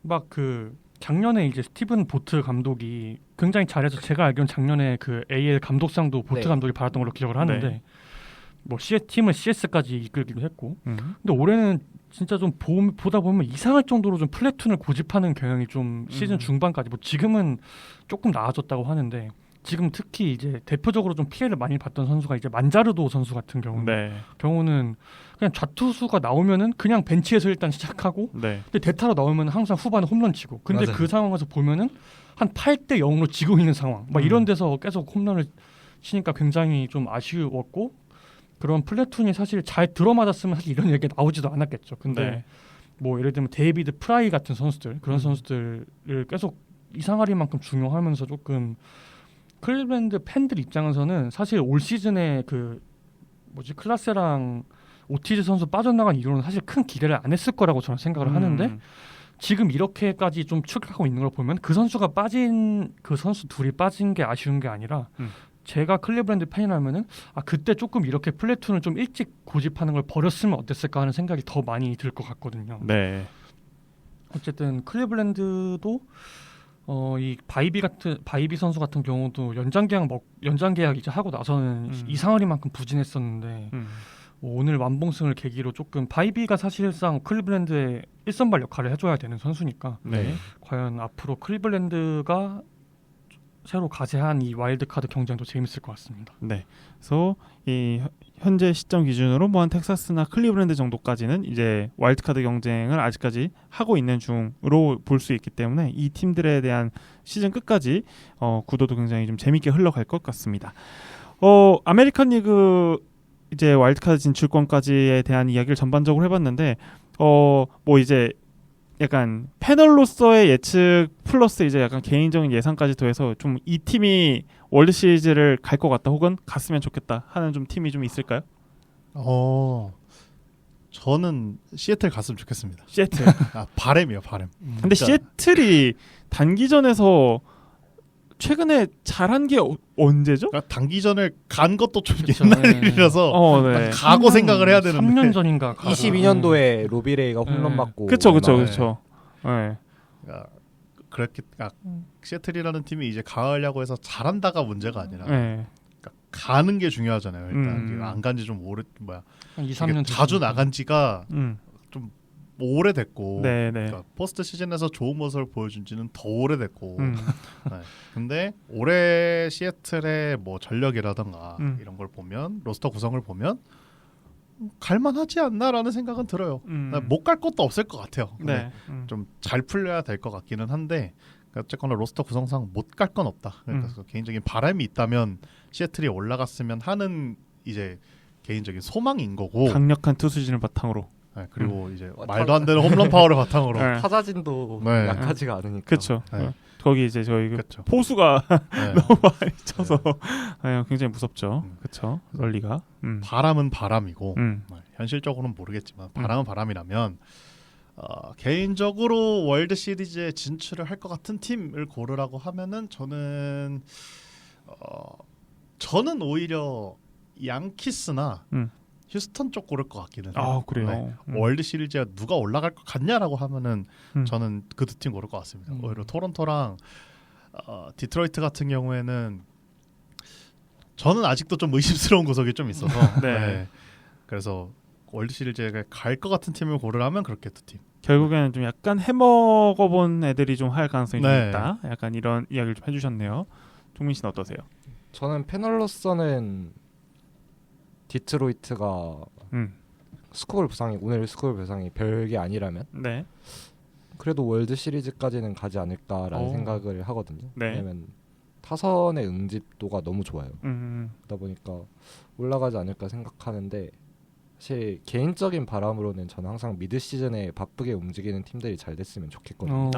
막 그 작년에 이제 스티븐 보트 감독이 굉장히 잘해서 제가 알기로는 작년에 그 AL 감독상도 보트 네. 감독이 받았던 걸로 기억을 하는데 네. 뭐 팀을 CS까지 이끌기도 했고 음. 근데 올해는 진짜 좀 보다 보면 이상할 정도로 좀 플래툰을 고집하는 경향이 좀 시즌 중반까지 뭐 지금은 조금 나아졌다고 하는데 지금 특히 이제 대표적으로 좀 피해를 많이 봤던 선수가 이제 만자르도 선수 같은 경우는 그냥 좌투수가 나오면은 그냥 벤치에서 일단 시작하고 네. 근데 대타로 나오면 항상 후반에 홈런 치고 근데 맞아요. 그 상황에서 보면은 한 8대 0으로 지고 있는 상황 막 이런 데서 계속 홈런을 치니까 굉장히 좀 아쉬웠고 그런 플래툰이 사실 잘 들어맞았으면 사실 이런 얘기가 나오지도 않았겠죠. 근데 네. 뭐 예를 들면 데이비드 프라이 같은 선수들 그런 선수들을 계속 이상하리만큼 중요하면서 조금 클리블랜드 팬들 입장에서는 사실 올 시즌에 그 클라세랑 오티즈 선수 빠져나간 이유는 사실 큰 기대를 안 했을 거라고 저는 생각을 하는데 지금 이렇게까지 좀 추격하고 있는 걸 보면 그 선수가 빠진 그 선수 둘이 빠진 게 아쉬운 게 아니라 제가 클리블랜드 팬이라면은 그때 조금 이렇게 플래툰을 좀 일찍 고집하는 걸 버렸으면 어땠을까 하는 생각이 더 많이 들 것 같거든요. 네. 어쨌든 클리블랜드도 이 바이비 선수 같은 경우도 연장 계약 이제 하고 나서는 이상하리만큼 부진했었는데 오늘 완봉승을 계기로 조금 바이비가 사실상 클리블랜드의 1선발 역할을 해줘야 되는 선수니까 네. 과연 앞으로 클리블랜드가 새로 가세한 이 와일드카드 경쟁도 재밌을 것 같습니다. 네. 그래서 이 현재 시점 기준으로 뭐 한 텍사스나 클리브랜드 정도까지는 이제 와일드카드 경쟁을 아직까지 하고 있는 중으로 볼 수 있기 때문에 이 팀들에 대한 시즌 끝까지 구도도 굉장히 좀 재밌게 흘러갈 것 같습니다. 아메리칸 리그 이제 와일드카드 진출권까지에 대한 이야기를 전반적으로 해봤는데 뭐 이제 약간 패널로서의 예측 플러스 이제 약간 개인적인 예상까지 더해서 좀 이 팀이 월드 시리즈를 갈 것 같다 혹은 갔으면 좋겠다 하는 좀 팀이 좀 있을까요? 저는 시애틀 갔으면 좋겠습니다. 시애틀. 바램이요, 바램. 근데 시애틀이 단기전에서 최근에 잘한 게 언제죠? 그러니까 단기전을 간 것도 좀 그쵸, 옛날 네. 일이라서 네. 가고 생각을 해야 되는데 3년 전인가 22년도에 로비레이가 홈런 네. 맞고 그쵸. 얼마- 네. 그러니까 그렇게 시애틀이라는 팀이 이제 가을 야구에서 잘한다가 문제가 아니라 네. 그러니까 가는 게 중요하잖아요. 일단 안 간 지 좀 오래 한 2, 이게 3년 자주 나간 지가 오래됐고 네. 그러니까 포스트 시즌에서 좋은 모습을 보여준 지는 더 오래됐고 음. 네. 근데 올해 시애틀의 뭐 전력이라던가 이런 걸 보면 로스터 구성을 보면 갈만하지 않나라는 생각은 들어요. 못 갈 것도 없을 것 같아요. 네. 좀 잘 풀려야 될 것 같기는 한데 어쨌거나 로스터 구성상 못 갈 건 없다. 그래서 개인적인 바람이 있다면 시애틀이 올라갔으면 하는 이제 개인적인 소망인 거고 강력한 투수진을 바탕으로. 네, 그리고 이제 말도 안 되는 홈런 파워를 바탕으로 네. 타자진도 네. 약하지가 않으니까. 그렇죠. 네. 거기 이제 저희 그 그렇죠. 포수가 네. 너무 많이 쳐서 굉장히 무섭죠. 그렇죠. 널리가. 바람은 바람이고 음. 현실적으로는 모르겠지만 바람은 바람이라면 개인적으로 월드 시리즈에 진출을 할 것 같은 팀을 고르라고 하면은 저는 오히려 양키스나 휴스턴 쪽 고를 것 같기는 해요. 그래요. 월드 시리즈에 누가 올라갈 것 같냐라고 하면은 저는 그 두 팀 고를 것 같습니다. 오히려 토론토랑 디트로이트 같은 경우에는 저는 아직도 좀 의심스러운 구석이 좀 있어서 네. 그래서 월드 시리즈에 갈 것 같은 팀을 고르라면 그렇게 두 팀. 결국에는 좀 약간 해먹어본 애들이 좀 할 가능성이 좀 네. 있다. 약간 이런 이야기를 좀 해주셨네요. 종민 씨는 어떠세요? 저는 패널로서는 디트로이트가 오늘 스코어 부상이 별게 아니라면 네. 그래도 월드 시리즈까지는 가지 않을까라는 오. 생각을 하거든요. 네. 왜냐면 타선의 응집도가 너무 좋아요. 음. 그러다 보니까 올라가지 않을까 생각하는데 사실 개인적인 바람으로는 저는 항상 미드 시즌에 바쁘게 움직이는 팀들이 잘 됐으면 좋겠거든요.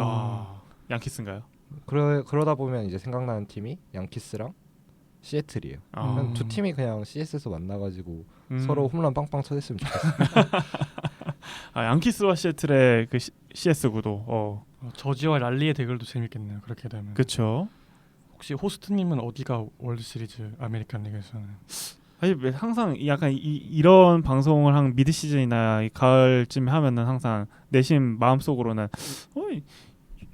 양키스인가요? 그러다 보면 이제 생각나는 팀이 양키스랑 시애틀이에요. 두 팀이 그냥 CS에서 만나가지고 서로 홈런 빵빵 쳐댔으면 좋겠어요. 양키스와 시애틀의 그 CS 구도. 저지와 랄리의 대결도 재밌겠네요. 그렇게 되면. 그렇죠. 혹시 호스트님은 어디가 월드 시리즈 아메리칸 리그에서는? 아니 항상 약간 이런 방송을 한 미드 시즌이나 가을쯤에 하면은 항상 내심 마음속으로는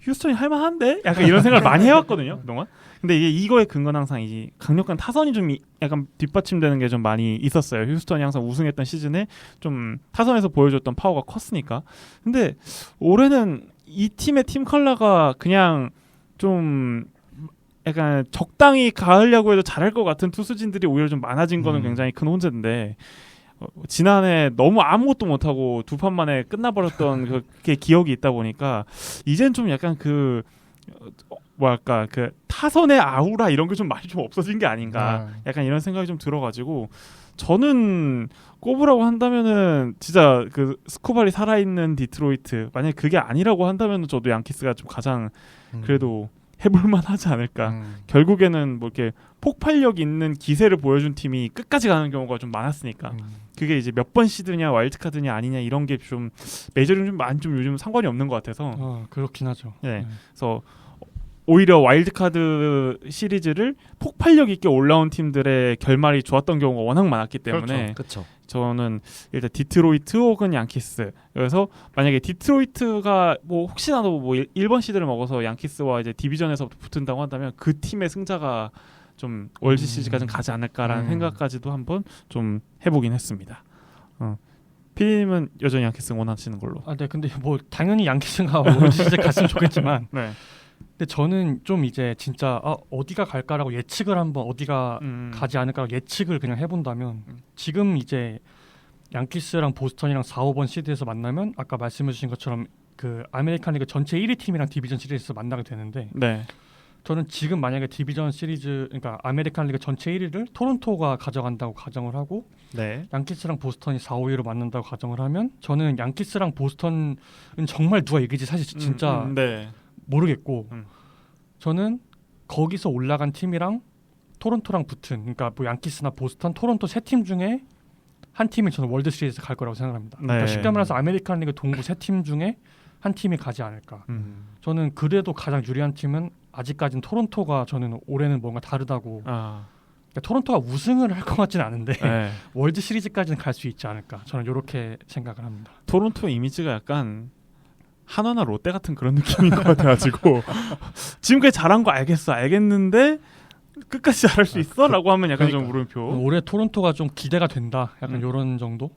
휴스턴이 할만한데? 약간 이런 생각을 많이 해왔거든요 그동안. 근데 이거에 근거는 항상 이 강력한 타선이 좀 약간 뒷받침되는 게 좀 많이 있었어요. 휴스턴이 항상 우승했던 시즌에 좀 타선에서 보여줬던 파워가 컸으니까. 근데 올해는 이 팀의 팀 컬러가 그냥 좀 약간 적당히 가을 야구에도 잘할 것 같은 투수진들이 오히려 좀 많아진 거는 굉장히 큰 혼재인데 지난해 너무 아무것도 못하고 두 판 만에 끝나버렸던 그 기억이 있다 보니까 이젠 좀 약간 그 뭐랄까 그 타선의 아우라 이런 게 좀 많이 좀 없어진 게 아닌가 약간 이런 생각이 좀 들어가지고 저는 꼽으라고 한다면은 진짜 그 스코발이 살아있는 디트로이트 만약에 그게 아니라고 한다면은 저도 양키스가 좀 가장 그래도 해볼만 하지 않을까. 결국에는 뭐 이렇게 폭발력 있는 기세를 보여준 팀이 끝까지 가는 경우가 좀 많았으니까 그게 이제 몇 번 시드냐 와일드카드냐 아니냐 이런 게 좀 메이저리그 좀 많이 좀 요즘 상관이 없는 것 같아서 그렇긴 하죠. 네. 그래서 오히려 와일드카드 시리즈를 폭발력 있게 올라온 팀들의 결말이 좋았던 경우가 워낙 많았기 때문에 그렇죠. 저는 일단 디트로이트 혹은 양키스. 그래서 만약에 디트로이트가 뭐 혹시나도 뭐 1번 시드를 먹어서 양키스와 이제 디비전에서 붙은다고 한다면 그 팀의 승자가 좀 월드 시리즈까지는 가지 않을까라는 생각까지도 한번 좀 해보긴 했습니다. 피디님은 여전히 양키스 원하시는 걸로. 네, 근데 뭐 당연히 양키스가 월드 시리즈 갔으면 좋겠지만. 네. 근데 저는 좀 이제 진짜 어디가 갈까라고 예측을 한번 어디가 가지 않을까라고 예측을 그냥 해본다면 지금 이제 양키스랑 보스턴이랑 4, 5번 시드에서 만나면 아까 말씀해주신 것처럼 그 아메리칸 리그 전체 1위 팀이랑 디비전 시리즈에서 만나게 되는데 네. 저는 지금 만약에 디비전 시리즈 그러니까 아메리칸 리그 전체 1위를 토론토가 가져간다고 가정을 하고 네. 양키스랑 보스턴이 4, 5위로 만난다고 가정을 하면 저는 양키스랑 보스턴은 정말 누가 이기지 사실 진짜 네. 모르겠고 저는 거기서 올라간 팀이랑 토론토랑 붙은 그러니까 뭐 양키스나 보스턴, 토론토 세 팀 중에 한 팀이 저는 월드 시리즈 갈 거라고 생각합니다. 그러니까 쉽게 말해서 아메리칸 리그 동부 세 팀 중에 한 팀이 가지 않을까. 저는 그래도 가장 유리한 팀은 아직까지는 토론토가 저는 올해는 뭔가 다르다고. 그러니까 토론토가 우승을 할 것 같지는 않은데 네. 월드 시리즈까지는 갈 수 있지 않을까. 저는 이렇게 생각을 합니다. 토론토 이미지가 약간 한화나 롯데 같은 그런 느낌인 것 같아가지고 지금까지 잘한 거 알겠는데 끝까지 잘할 수 있어? 라고 하면 약간 좀 물음표. 올해 토론토가 좀 기대가 된다. 약간 이런 정도?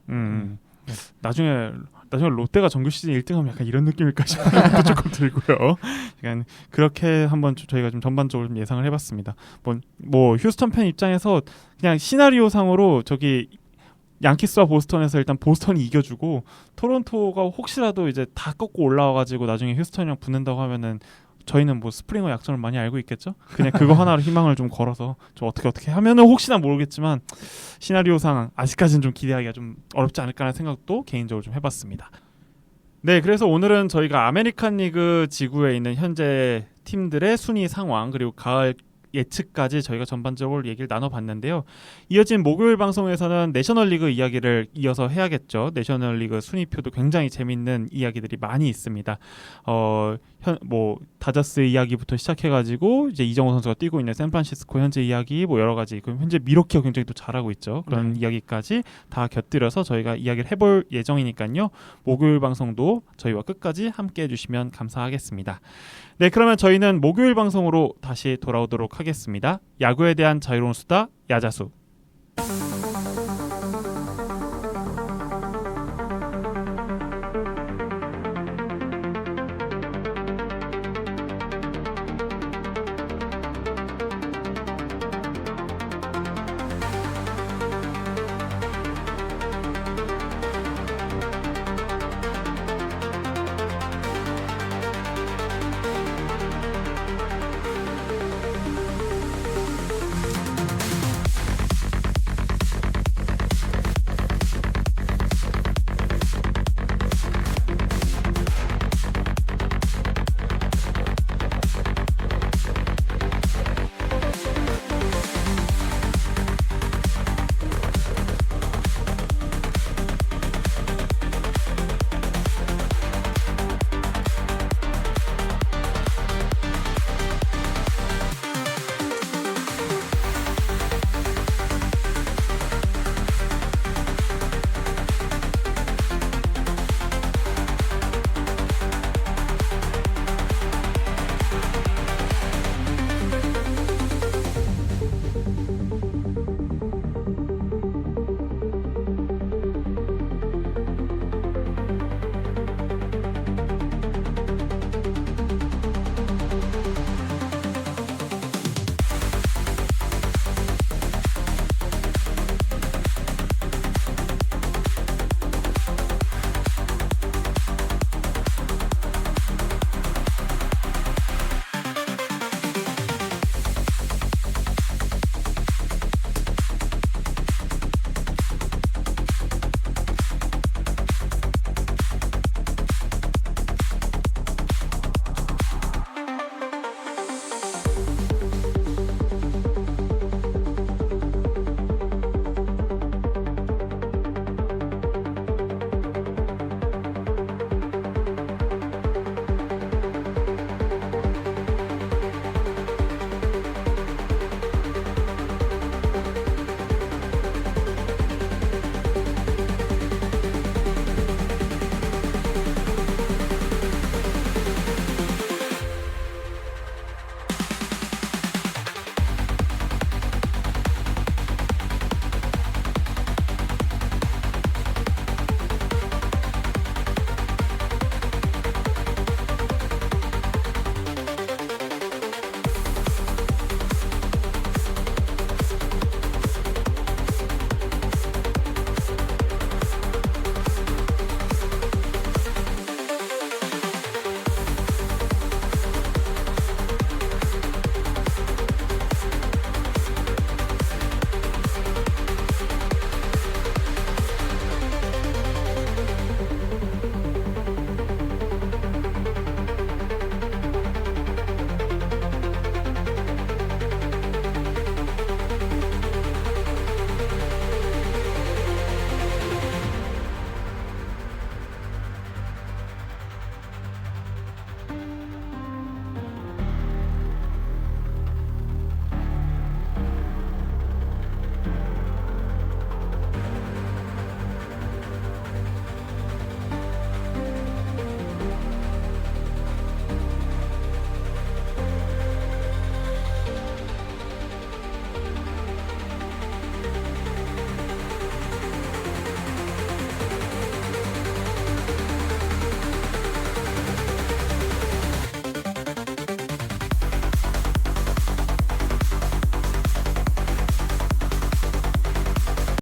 나중에 롯데가 정규 시즌 1등하면 약간 이런 느낌일까 싶은 생각도 조금 들고요. 약간 그렇게 한번 저희가 좀 전반적으로 좀 예상을 해봤습니다. 뭐 휴스턴 팬 입장에서 그냥 시나리오 상으로 저기 양키스와 보스턴에서 일단 보스턴이 이겨주고 토론토가 혹시라도 이제 다 꺾고 올라와가지고 나중에 휴스턴이랑 붙는다고 하면은 저희는 뭐 스프링어 약점을 많이 알고 있겠죠? 그냥 그거 하나로 희망을 좀 걸어서 좀 어떻게 하면은 혹시나 모르겠지만 시나리오상 아직까지는 좀 기대하기가 좀 어렵지 않을까라는 생각도 개인적으로 좀 해봤습니다. 네, 그래서 오늘은 저희가 아메리칸 리그 지구에 있는 현재 팀들의 순위 상황 그리고 가을 예측까지 저희가 전반적으로 얘기를 나눠봤는데요. 이어진 목요일 방송에서는 내셔널리그 이야기를 이어서 해야겠죠. 내셔널리그 순위표도 굉장히 재밌는 이야기들이 많이 있습니다. 뭐 다저스 이야기부터 시작해가지고 이제 이정우 선수가 뛰고 있는 샌프란시스코 현재 이야기 뭐 여러 가지 현재 미러키가 굉장히 또 잘하고 있죠. 그런 이야기까지 다 곁들여서 저희가 이야기를 해볼 예정이니까요. 목요일 방송도 저희와 끝까지 함께 해주시면 감사하겠습니다. 네, 그러면 저희는 목요일 방송으로 다시 돌아오도록 하겠습니다. 야구에 대한 자유로운 수다 야자수.